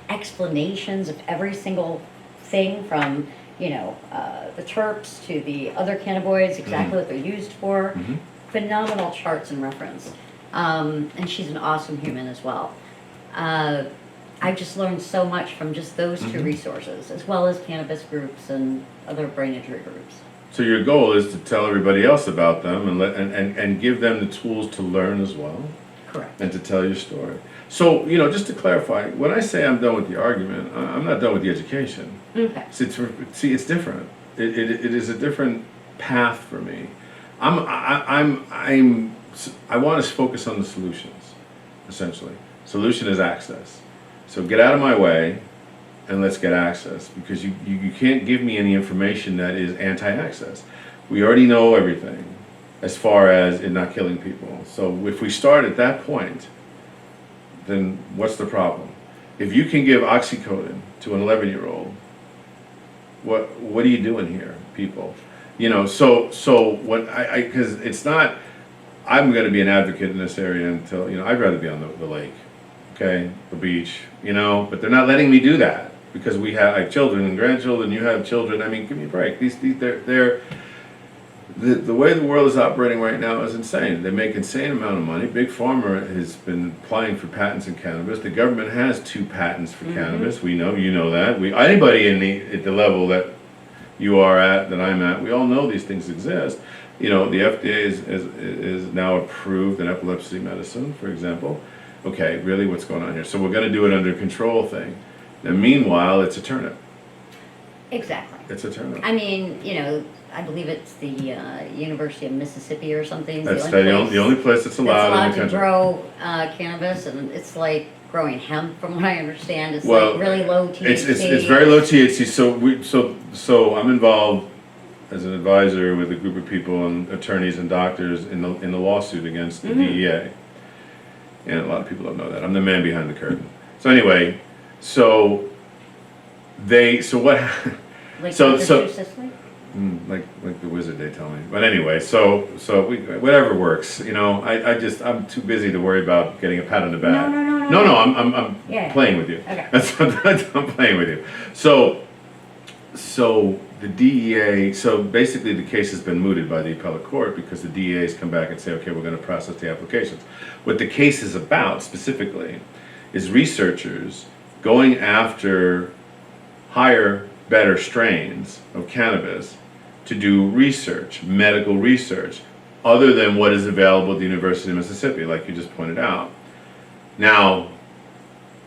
explanations of every single thing from, the terps to the other cannabinoids, exactly what they're used for. Phenomenal charts and reference. And she's an awesome human as well. I've just learned so much from just those two resources, as well as cannabis groups and other brain injury groups. So your goal is to tell everybody else about them and give them the tools to learn as well. Correct. And to tell your story. So, just to clarify, when I say I'm done with the argument, I'm not done with the education. Okay. It's different. It is a different path for me. I want to focus on the solutions, essentially. Solution is access. So get out of my way and let's get access, because you can't give me any information that is anti-access. We already know everything as far as it not killing people. So if we start at that point, then what's the problem? If you can give oxycodone to an 11-year-old, what are you doing here, people? So what because it's not, I'm going to be an advocate in this area until, I'd rather be on the lake, okay, the beach, but they're not letting me do that because I have children and grandchildren, you have children. I mean, give me a break. The way the world is operating right now is insane. They make insane amount of money. Big Pharma has been applying for patents in cannabis. The government has 2 patents for cannabis. We know, you know that. Anybody at the level that you are at, that I'm at, we all know these things exist. The FDA is now approved an epilepsy medicine, for example. Okay, really, what's going on here? So we're going to do it under control thing. Now, meanwhile, it's a turnip. Exactly. It's a turnip. I mean, I believe it's the University of Mississippi or something. That's the only place that's allowed in the country to grow cannabis, and it's like growing hemp, from what I understand. It's well, like really low THC. It's very low THC. So I'm involved as an advisor with a group of people and attorneys and doctors in the lawsuit against the DEA. And a lot of people don't know that. I'm the man behind the curtain. So anyway, what? Like Like the wizard, they tell me. But anyway, whatever works. I'm too busy to worry about getting a pat on the back. No. I'm playing with you. Okay. I'm playing with you. So the DEA, so basically the case has been mooted by the appellate court because the DEA has come back and say, okay, we're going to process the applications. What the case is about specifically is researchers going after higher, better strains of cannabis to do research, medical research, other than what is available at the University of Mississippi, like you just pointed out. Now,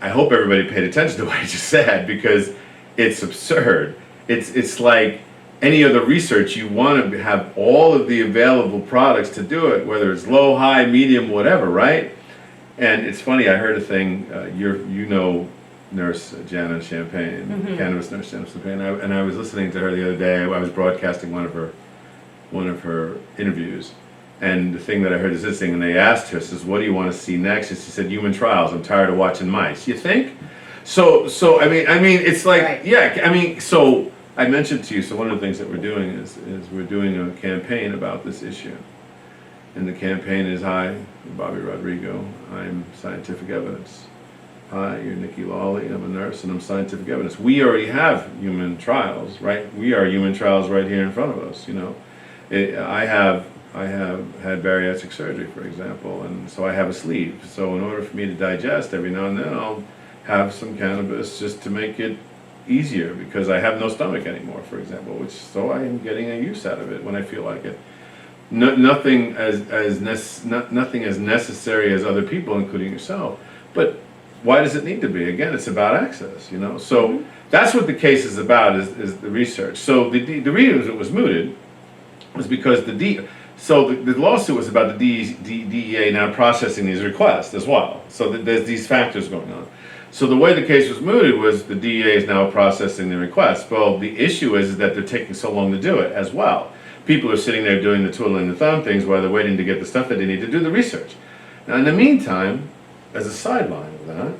I hope everybody paid attention to what I just said because it's absurd. It's like any other research, you want to have all of the available products to do it, whether it's low, high, medium, whatever, right? And it's funny, I heard a thing, you know Nurse Jana Champagne, cannabis nurse Jana Champagne, and I was listening to her the other day. I was broadcasting one of her interviews, and the thing that I heard is this thing, and they asked her, says, what do you want to see next? And she said, human trials, I'm tired of watching mice. You think? So I mean, it's like, Right. yeah, I mean, so I mentioned to you, so one of the things that we're doing is we're doing a campaign about this issue. And the campaign is, hi, Bobby Rodrigo, I'm scientific evidence. Hi, you're Nikki Lawley, I'm a nurse, and I'm scientific evidence. We already have human trials, right? We are human trials right here in front of us, you know. I have had bariatric surgery, for example, and so I have a sleeve. So in order for me to digest, every now and then I'll have some cannabis just to make it easier because I have no stomach anymore, for example, so I am getting a use out of it when I feel like it. Nothing as necessary as other people, including yourself. But why does it need to be? Again, it's about access, you know. So that's what the case is about, is the research. So the reason it was mooted was because the lawsuit was about the DEA now processing these requests as well. So there's these factors going on. So the way the case was mooted was the DEA is now processing the requests. Well, the issue is that they're taking so long to do it as well. People are sitting there doing the twiddling the thumb things while they're waiting to get the stuff that they need to do the research. Now, in the meantime, as a sideline of that,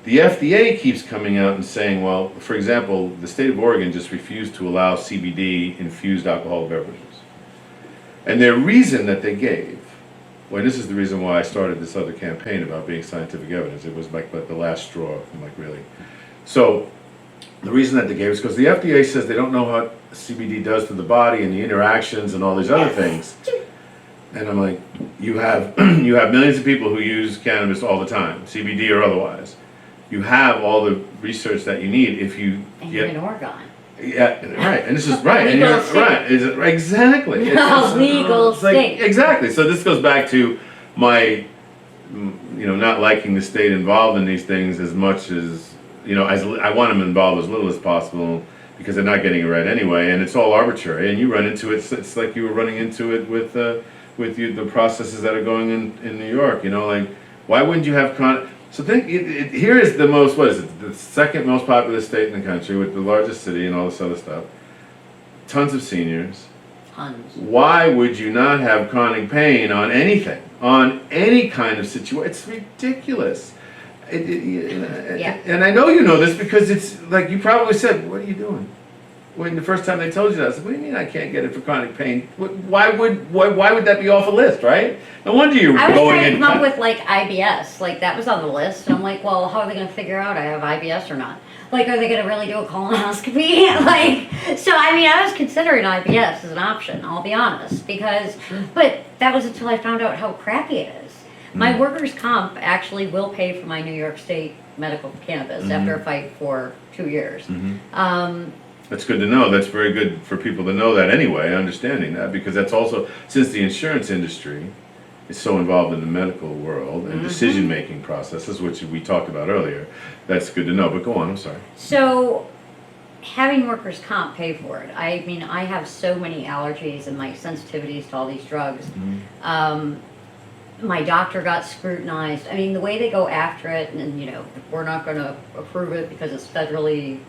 the FDA keeps coming out and saying, well, for example, the state of Oregon just refused to allow CBD-infused alcoholic beverages. And their reason that they gave, well, this is the reason why I started this other campaign about being scientific evidence. It was like the last straw, like really. So the reason that they gave is because the FDA says they don't know what CBD does to the body and the interactions and all these other things. And I'm like, you have millions of people who use cannabis all the time, CBD or otherwise. You have all the research that you need if you And you're in Oregon. Yeah, right, and this is right, and Legal you're state. right, is it exactly? Legal it's like, state. exactly. So this goes back to my, not liking the state involved in these things as much as as I want them involved as little as possible because they're not getting it right anyway, and it's all arbitrary. And you run into it. It's like you were running into it with the processes that are going in New York. Like why wouldn't you have So here is the most, what is it, the second most populous state in the country with the largest city and all this other stuff. Tons of seniors. Tons. Why would you not have chronic pain on anything, on any kind of situation? It's ridiculous. Yeah. And I know you know this because it's like you probably said, what are you doing? When the first time they told you that, I said, what do you mean I can't get it for chronic pain? Why would that be off a list, right? No wonder you're I was going trying to in. come up with like IBS, like that was on the list. And I'm like, well, how are they going to figure out I have IBS or not? Like, are they going to really do a colonoscopy? So I mean, I was considering IBS as an option, I'll be honest, but that was until I found out how crappy it is. My workers' comp actually will pay for my New York State medical cannabis after a fight for 2 years. That's good to know. That's very good for people to know that anyway, understanding that, because that's also, since the insurance industry is so involved in the medical world and decision-making processes, which we talked about earlier, that's good to know. But go on, I'm sorry. So, having workers' comp pay for it, I mean, I have so many allergies and my sensitivities to all these drugs. My doctor got scrutinized. I mean, the way they go after it, and we're not going to approve it because it's federally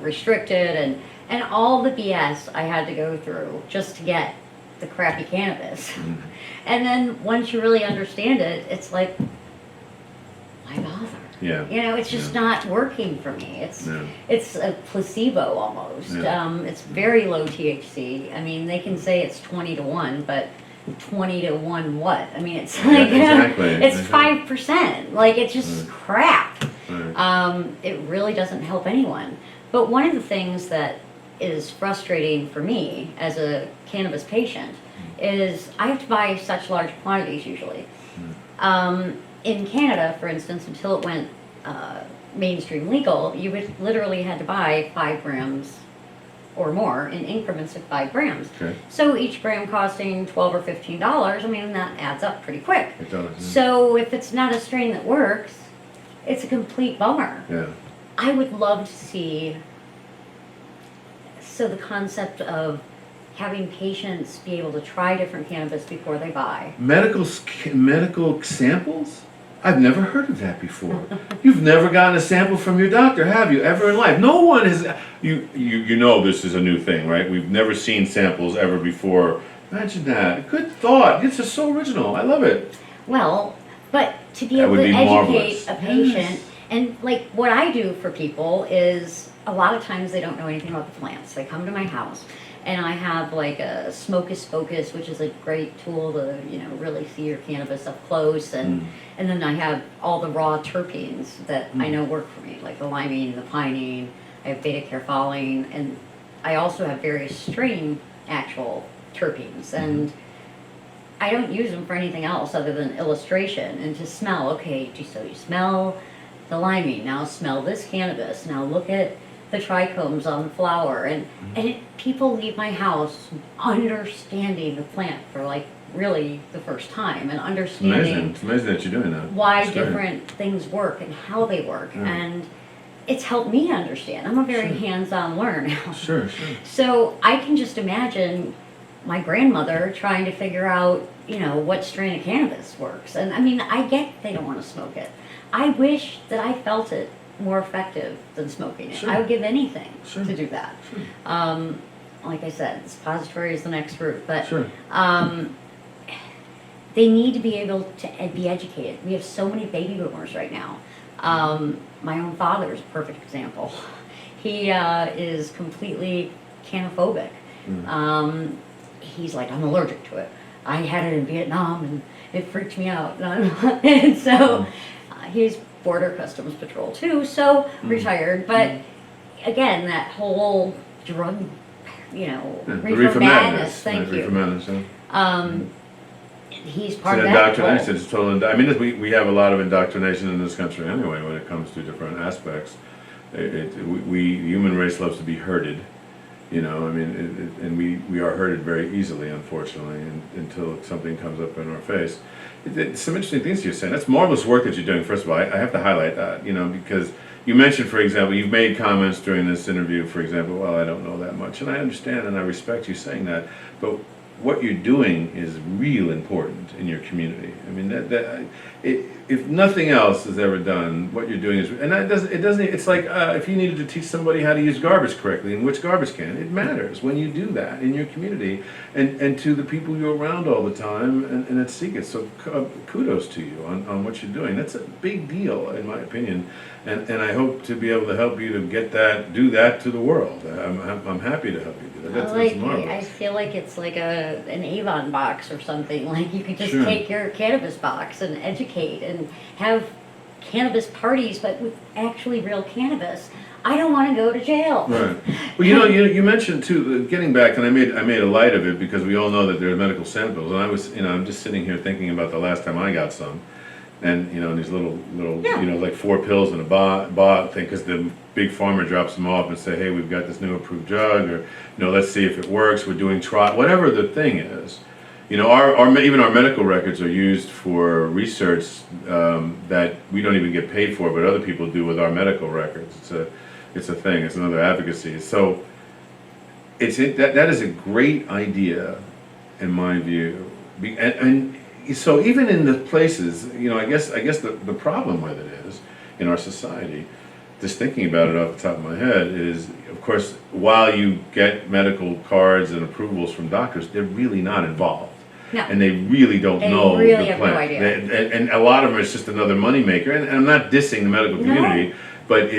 restricted and all the BS I had to go through just to get the crappy cannabis. And then once you really understand it, it's like, why bother? Yeah. It's just not working for me. It's a placebo almost. It's very low THC. I mean, they can say it's 20 to 1, but 20 to 1 what? I mean, it's like, exactly. It's 5%. Like, it's just crap. Right. It really doesn't help anyone. But one of the things that is frustrating for me as a cannabis patient is I have to buy such large quantities usually. In Canada, for instance, until it went mainstream legal, you would literally had to buy 5 grams or more in increments of 5 grams. Okay. So each gram costing $12 or $15, I mean, that adds up pretty quick. It does. Yeah. So if it's not a strain that works, it's a complete bummer. Yeah. I would love to see, so the concept of having patients be able to try different cannabis before they buy. Medical samples? I've never heard of that before. You've never gotten a sample from your doctor, have you, ever in life? No one has. You know this is a new thing, right? We've never seen samples ever before. Imagine that. Good thought. This is so original. I love it. Well, but to be That able would to be educate marvelous. a patient, Yes. and like what I do for people is a lot of times they don't know anything about the plants. They come to my house and I have like a Smokus Focus, which is a great tool to, you know, really see your cannabis up close, and then I have all the raw terpenes that I know work for me, like the limonene, the pinene. I have beta carpholine, and I also have various strain actual terpenes, and I don't use them for anything else other than illustration and to smell. Okay, so you smell the limonene, now smell this cannabis, now look at the trichomes on the flower, and people leave my house understanding the plant for like really the first time, and understanding It's amazing that you're doing that. why It's great. different things work and how they work, Yeah. and it's helped me understand. I'm a very Sure. hands-on learner now. Sure. So I can just imagine my grandmother trying to figure out, you know, what strain of cannabis works. And I mean, I get they don't want to smoke it. I wish that I felt it more effective than smoking it. Sure. I would give anything Sure. to do that. Sure. Like I said, suppository is the next route, but Sure. they need to be able to be educated. We have so many baby boomers right now. My own father is a perfect example. He is completely canophobic. He's like, I'm allergic to it. I had it in Vietnam and it freaked me out. And so he's Border Customs Patrol too, so retired. But again, that whole drug, you know, Yeah, the reefer madness. Thank you. Reefer madness, yeah. He's It's part an of that. indoctrination. It's total. I mean, we have a lot of indoctrination in this country anyway when it comes to different aspects. We human race loves to be herded, you know. I mean, and we are herded very easily, unfortunately, until something comes up in our face. Some interesting things you're saying. That's marvelous work that you're doing. First of all, I have to highlight that, you know, because you mentioned, for example, you've made comments during this interview, for example, well, I don't know that much, and I understand and I respect you saying that, but what you're doing is real important in your community. I mean, if nothing else is ever done, what you're doing is, and it doesn't. It's like if you needed to teach somebody how to use garbage correctly and which garbage can, it matters when you do that in your community and to the people you're around all the time and at seek it. So kudos to you on what you're doing. That's a big deal in my opinion, and I hope to be able to help you to do that to the world. I'm happy to help you do that. That's marvelous. I feel like it's like an Avon box or something. Like you could just Sure. take your cannabis box and educate and have cannabis parties, but with actually real cannabis. I don't want to go to jail. Right. Well, you know, you mentioned too. Getting back, and I made a light of it because we all know that there are medical samples, and I was, you know, I'm just sitting here thinking about the last time I got some, and you know, these little, Yeah. you know, like 4 pills in a bot thing, because the big pharma drops them off and say, hey, we've got this new approved drug, or you know, let's see if it works. We're doing trial, whatever the thing is. You know, even our medical records are used for research that we don't even get paid for, but other people do with our medical records. It's a thing. It's another advocacy. So that is a great idea, in my view. And so even in the places, you know, I guess the problem with it is in our society. Just thinking about it off the top of my head is, of course, while you get medical cards and approvals from doctors, they're really not involved. No. And they really don't They know really the have no plant. idea. And a lot of them is just another moneymaker. And I'm not dissing the medical community, but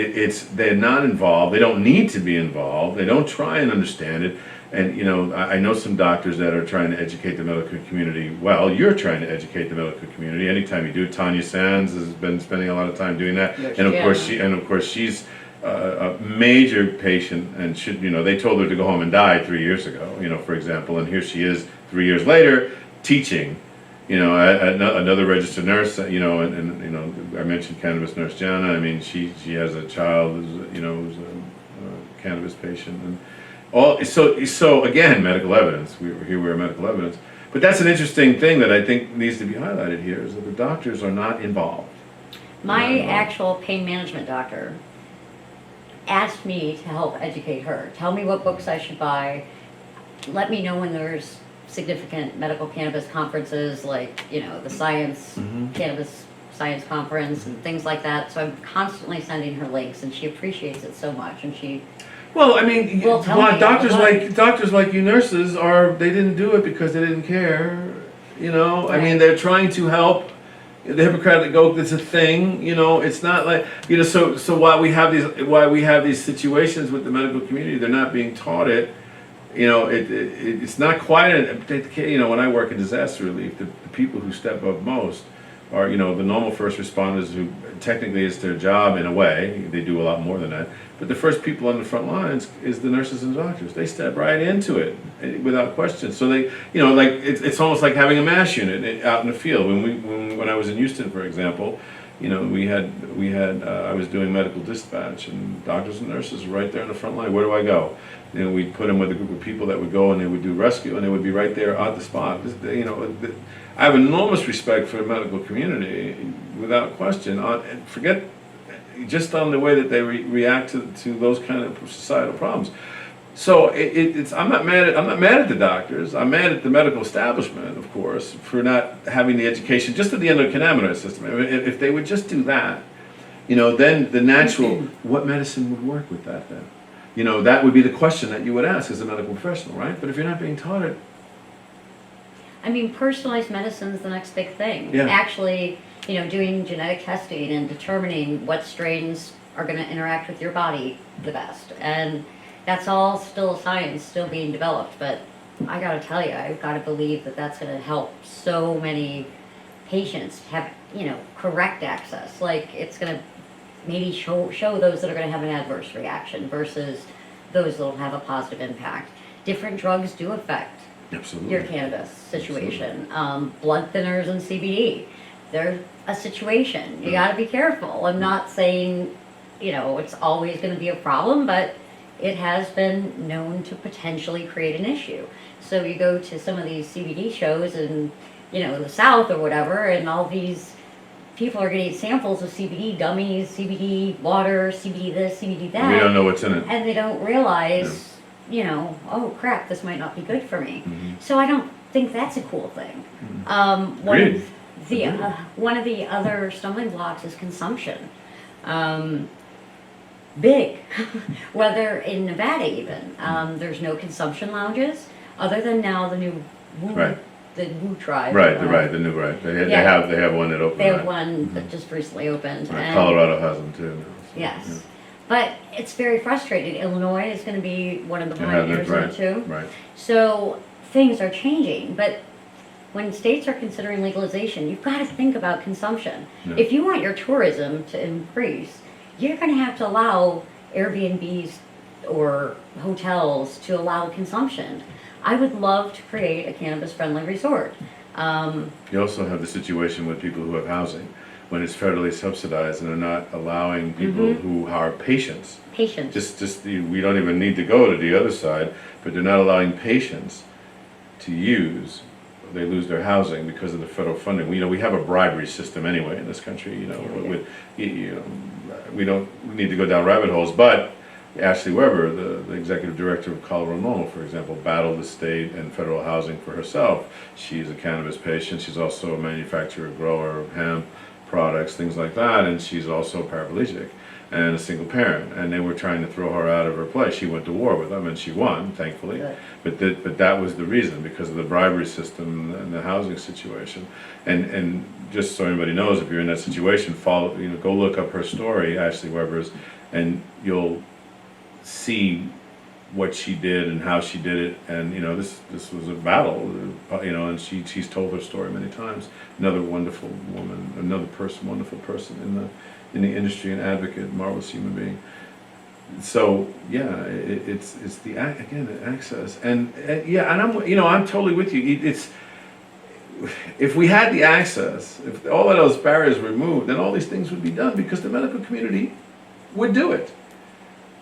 they're not involved. They don't need to be involved. They don't try and understand it. And you know, I know some doctors that are trying to educate the medical community. Well, you're trying to educate the medical community. Anytime you do, Tanya Sands has been spending a lot of time doing that. Yes, And of yeah. course, she's a major patient and should, they told her to go home and die 3 years ago, for example, and here she is 3 years later teaching, another registered nurse, and I mentioned cannabis nurse Jana. I mean, she has a child who's a cannabis patient, and so again, medical evidence. We're medical evidence, but that's an interesting thing that I think needs to be highlighted here is that the doctors are not involved. My actual pain management doctor asked me to help educate her, tell me what books I should buy, let me know when there's significant medical cannabis conferences like, the cannabis science conference and things like that. So I'm constantly sending her links and she appreciates it so much, and she Well, I mean, will tell me doctors like you nurses they didn't do it because they didn't care, I Right. mean, they're trying to help. The Hippocratic Oath is a thing, it's not like, so why we have these situations with the medical community, they're not being taught it, it's not quite, when I work in disaster relief, the people who step up most are, the normal first responders who technically it's their job in a way, they do a lot more than that, but the first people on the front lines is the nurses and doctors. They step right into it without question. So they, like it's almost like having a MASH unit out in the field. When I was in Houston, for example, we had I was doing medical dispatch, and doctors and nurses were right there in the front line. Where do I go? We'd put them with a group of people that would go and they would do rescue, and they would be right there at the spot. I have enormous respect for the medical community, without question. Forget just on the way that they react to those kind of societal problems. So I'm not mad at the doctors. I'm mad at the medical establishment, of course, for not having the education just at the endocannabinoid system. I mean, if they would just do that, then the natural what medicine would work with that then. That would be the question that you would ask as a medical professional, right? But if you're not being taught it. I mean, personalized medicine is the next big thing. Yeah. Actually, doing genetic testing and determining what strains are going to interact with your body the best. And that's all still science, still being developed. But I got to tell you, I've got to believe that that's going to help so many patients have, correct access. Like, it's going to maybe show those that are going to have an adverse reaction versus those that will have a positive impact. Different drugs do affect Absolutely. your cannabis situation. Blood thinners and CBD, they're a situation. You got to be careful. I'm not saying, it's always going to be a problem, but it has been known to potentially create an issue. So you go to some of these CBD shows in, the South or whatever, and all these people are getting samples of CBD gummies, CBD water, CBD this, CBD that. We don't know what's in it. And they don't realize, oh crap, this might not be good for me. Mm-hmm. So I don't think that's a cool thing. Agreed. One of the other stumbling blocks is consumption. Big, whether in Nevada even, there's no consumption lounges other than now the new Right. the Woo Tribe. Right. The new right. They have one that opened. They have right. one that just recently opened. Right. And Colorado has them too. Now, so, yes. yeah. But it's very frustrating. Illinois is going to be one of the pioneers in it too. Right. So things are changing, but when states are considering legalization, you've got to think about consumption. Yeah. If you want your tourism to increase, you're going to have to allow Airbnbs or hotels to allow consumption. I would love to create a cannabis-friendly resort. You also have the situation with people who have housing, when it's federally subsidized and they're not allowing people who are patients. Patients. We don't even need to go to the other side, but they're not allowing patients to use. They lose their housing because of the federal funding. We have a bribery system anyway in this country. We don't need to go down rabbit holes, but Ashley Weber, the executive director of Colorado NORML, for example, battled the state and federal housing for herself. She's a cannabis patient. She's also a manufacturer, grower of hemp products, things like that, and she's also paraplegic and a single parent. And they were trying to throw her out of her place. She went to war with them, and she won, thankfully. Good. But that was the reason, because of the bribery system and the housing situation. And just so everybody knows, if you're in that situation, go look up her story, Ashley Weber's, and you'll see what she did and how she did it. And this was a battle, and she's told her story many times. Another wonderful woman, wonderful person in the industry, an advocate, marvelous human being. So yeah, it's the again the access, and yeah, and I'm totally with you. It's if we had the access, if all of those barriers were removed, then all these things would be done because the medical community would do it.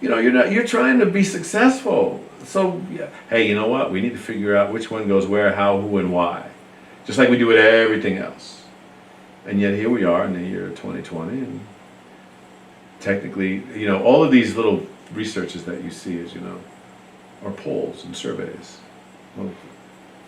You're trying to be successful. So yeah, hey, you know what? We need to figure out which one goes where, how, who, and why, just like we do with everything else. And yet here we are in the year 2020, and technically, all of these little researches that you see, as you know, are polls and surveys. Well,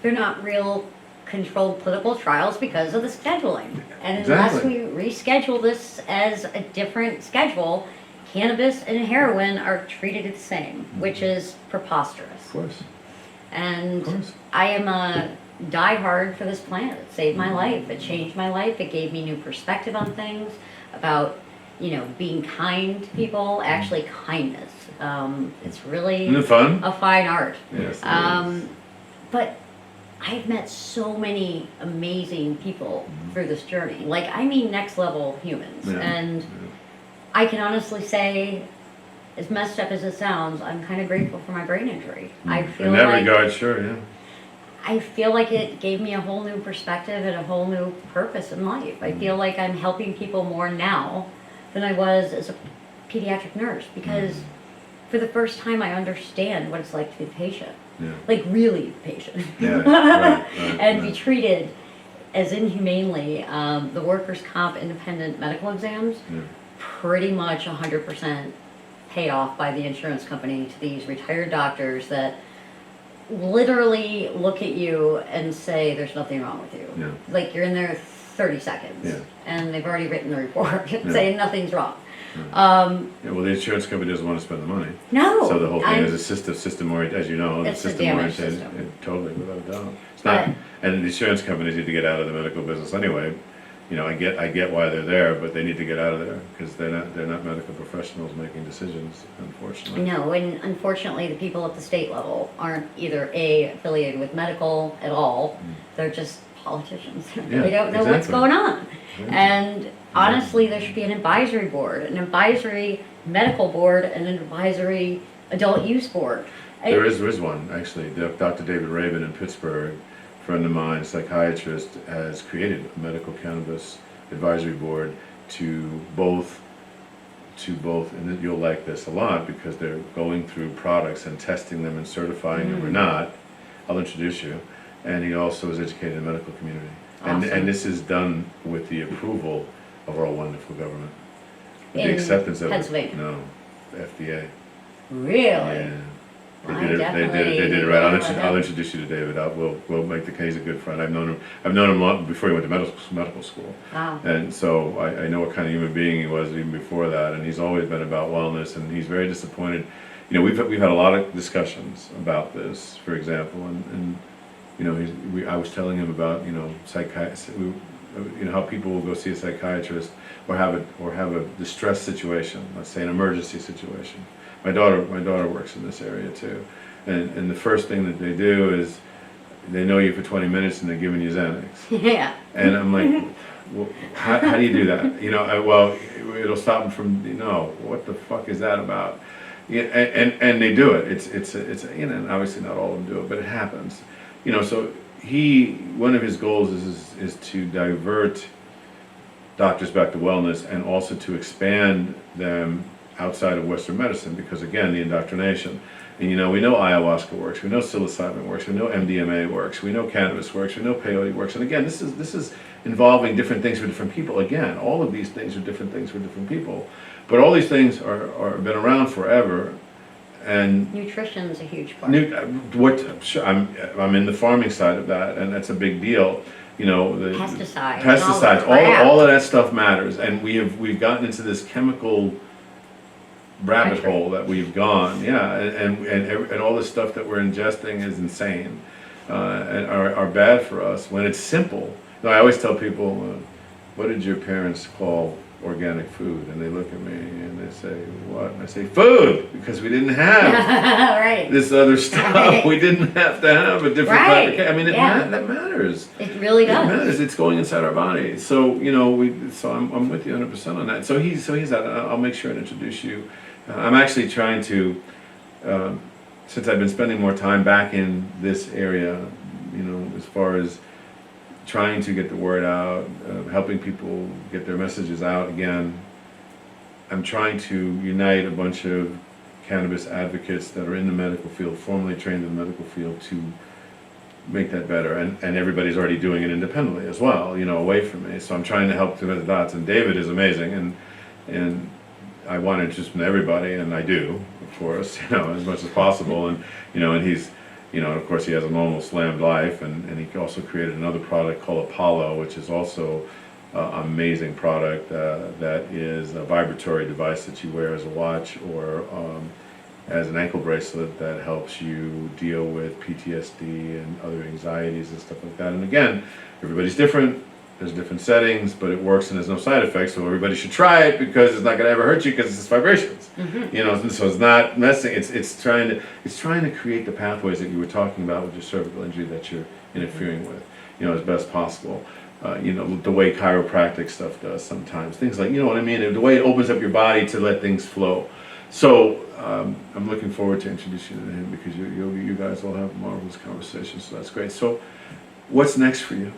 They're not real controlled political trials because of the scheduling. And Exactly. unless we reschedule this as a different schedule, cannabis and heroin are treated the same, which is preposterous. of course, And of course. I am a diehard for this plant. It saved my life. It changed my life. It gave me new perspective on things about, being kind to people. Actually, kindness. It's really Isn't it fun? a fine art. Yes. It is. But I've met so many amazing people through this journey. Like, I mean, next level humans. Yeah, And yeah. I can honestly say, as messed up as it sounds, I'm kind of grateful for my brain injury. I feel In that like regard, sure, yeah. I feel like it gave me a whole new perspective and a whole new purpose in life. I feel like I'm helping people more now than I was as a pediatric nurse because for the first time I understand what it's like to be the patient. Yeah. Like really patient. Yeah, right, And be right. treated as inhumanely. The workers' comp independent medical exams, Yeah. pretty much 100% paid off by the insurance company to these retired doctors that literally look at you and say there's nothing wrong with you. Yeah. Like you're in there 30 seconds Yeah. and they've already written the report Yeah. saying nothing's wrong. Yeah, well, the insurance company doesn't want to spend the money. No. So the whole thing I'm- is a system oriented, as you know, It's a system damaged oriented. system. Totally, without a doubt. It's not, and the insurance companies need to get out of the medical business anyway. I get why they're there, but they need to get out of there because they're not medical professionals making decisions, unfortunately. No, and unfortunately, the people at the state level aren't either affiliated with medical at all. They're just politicians. Yeah, They don't know what's exactly. going on. Exactly. And honestly, there should be an advisory board, an advisory medical board, and an advisory adult use board. There is one, actually. Dr. David Rabin in Pittsburgh, a friend of mine, psychiatrist, has created a medical cannabis advisory board to both, and you'll like this a lot because they're going through products and testing them and certifying them or not. I'll introduce you. And he also is educated in the medical community. Awesome. And this is done with the approval of our wonderful government. With In the acceptance of Pennsylvania? it. No, the FDA. Really? Yeah. Well, They did I it. They did it right. definitely I'll introduce you to David. We'll make the case a good friend. I've known him long before he went to medical school, Wow. and so I know what kind of human being he was even before that. And he's always been about wellness, and he's very disappointed. We've had a lot of discussions about this, for example, and I was telling him about how people will go see a psychiatrist or have a distress situation, let's say an emergency situation. My daughter works in this area too, and the first thing that they do is they know you for 20 minutes and they're giving you Xanax. Yeah. And I'm like, well, how do you do that? Well, it'll stop them from, what the fuck is that about? Yeah, and they do it. It's and obviously not all of them do it, but it happens. So one of his goals is to divert doctors back to wellness and also to expand them outside of Western medicine because again, the indoctrination. And we know ayahuasca works, we know psilocybin works, we know MDMA works, we know cannabis works, we know peyote works. And again, this is involving different things for different people. Again, all of these things are different things for different people. But all these things are been around forever. And Nutrition's a huge part. I'm in the farming side of that, and that's a big deal. The Pesticides. all of that stuff matters, and we've gotten into this chemical rabbit hole that we've gone. Yeah, and all this stuff that we're ingesting is insane, and are bad for us when it's simple. I always tell people, what did your parents call organic food? And they look at me and they say, what? And I say, food, because we didn't have Right. this other stuff. Right. We didn't have to have a different Right. type of, I mean, Yeah. that matters. It really It does. matters. It's going inside our body. So, you know, so I'm with you 100% on that. So he's that. I'll make sure and introduce you. I'm actually trying to, since I've been spending more time back in this area, you know, as far as trying to get the word out, helping people get their messages out again. I'm trying to unite a bunch of cannabis advocates that are in the medical field, formerly trained in the medical field, to make that better. And everybody's already doing it independently as well, you know, away from me. So I'm trying to help connect the dots. And David is amazing, and I want to introduce him to everybody, and I do, of course, you know, as much as possible. And you know, and he's, you know, of course, he has a normal slammed life, and he also created another product called Apollo, which is also an amazing product that is a vibratory device that you wear as a watch or as an ankle bracelet that helps you deal with PTSD and other anxieties and stuff like that. And again, everybody's different. There's different settings, but it works and there's no side effects. So everybody should try it because it's not going to ever hurt you because it's just vibrations. Mm-hmm. You know, so it's not messing. It's trying to create the pathways that you were talking about with your cervical injury that you're interfering with. You know, as best possible. You know, the way chiropractic stuff does sometimes. Things like, you know what I mean? The way it opens up your body to let things flow. So I'm looking forward to introducing you to him because you guys will have marvelous conversations. So that's great. So what's next for you?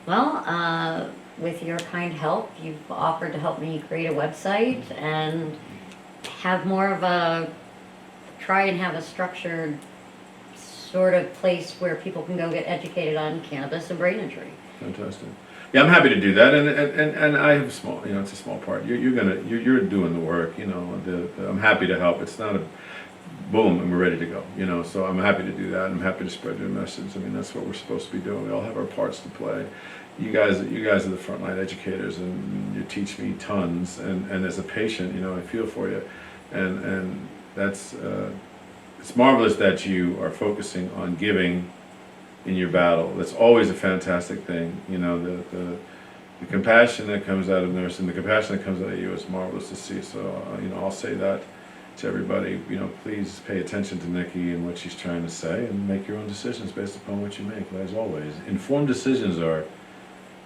Well, with your kind help, you've offered to help me create a website and have more of a, try and have a structured sort of place where people can go get educated on cannabis and brain injury. Fantastic. Yeah, I'm happy to do that, and I have small, you know, it's a small part. You're doing the work, you know. I'm happy to help. It's not a boom and we're ready to go, you know. So I'm happy to do that. I'm happy to spread your message. I mean, that's what we're supposed to be doing. We all have our parts to play. You guys are the frontline educators, and you teach me tons. And as a patient, you know, I feel for you, and that's it's marvelous that you are focusing on giving in your battle. That's always a fantastic thing. You know, the compassion that comes out of nursing, the compassion that comes out of you is marvelous to see. So, you know, I'll say that to everybody. You know, please pay attention to Nikki and what she's trying to say and make your own decisions based upon what you make. As always, informed decisions are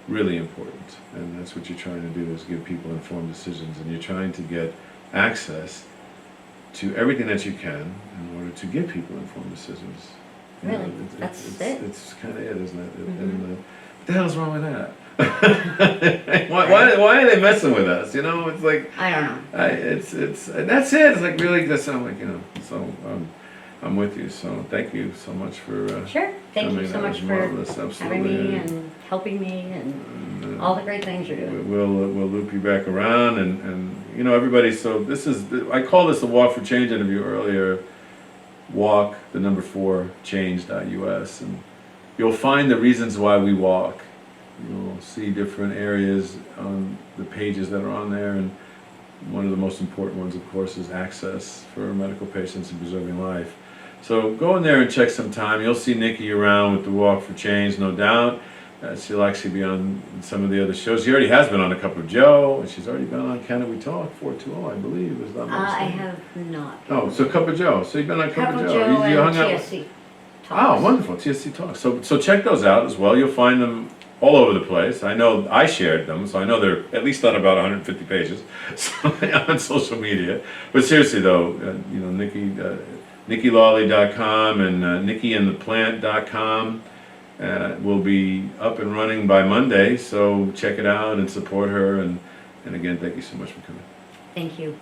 really important. And that's what you're trying to do, is give people informed decisions. And you're trying to get access to everything that you can in order to give people informed decisions. You Really? know, That's it? It's kind of it, isn't it? Mm-hmm. And what the hell's wrong with that? why are they messing with us? You know, it's like, I don't know. it's that's it. It's like, really, that's, I'm like, you know. So I'm with you. So thank you so much for Sure. Thank you coming. so That much was for marvelous. having me Absolutely. and helping me and all the great things you're doing. We'll loop you back around, and you know, everybody. So this is, I called this a Walk for Change interview earlier. Walk, the number 4 change.us, and you'll find the reasons why we walk. You'll see different areas on the pages that are on there, and one of the most important ones, of course, is access for medical patients and preserving life. So go in there and check some time. You'll see Nikki around with the Walk for Change, no doubt. She'll actually be on some of the other shows. She already has been on a Cup of Joe, and she's already been on Can We Talk 420, I believe. Is that what I have not. Oh, so Cup of Joe. So you've been on Cup of Joe. Joe You and hung out. TSC Oh, Talks. wonderful. TSC Talk. So check those out as well. You'll find them all over the place. I know I shared them, so I know they're at least on about 150 pages so, on social media. But seriously though, you know, NikkiLawley.com and NikkiandthePlant.com will be up and running by Monday. So check it out and support her. And again, thank you so much for coming. Thank you.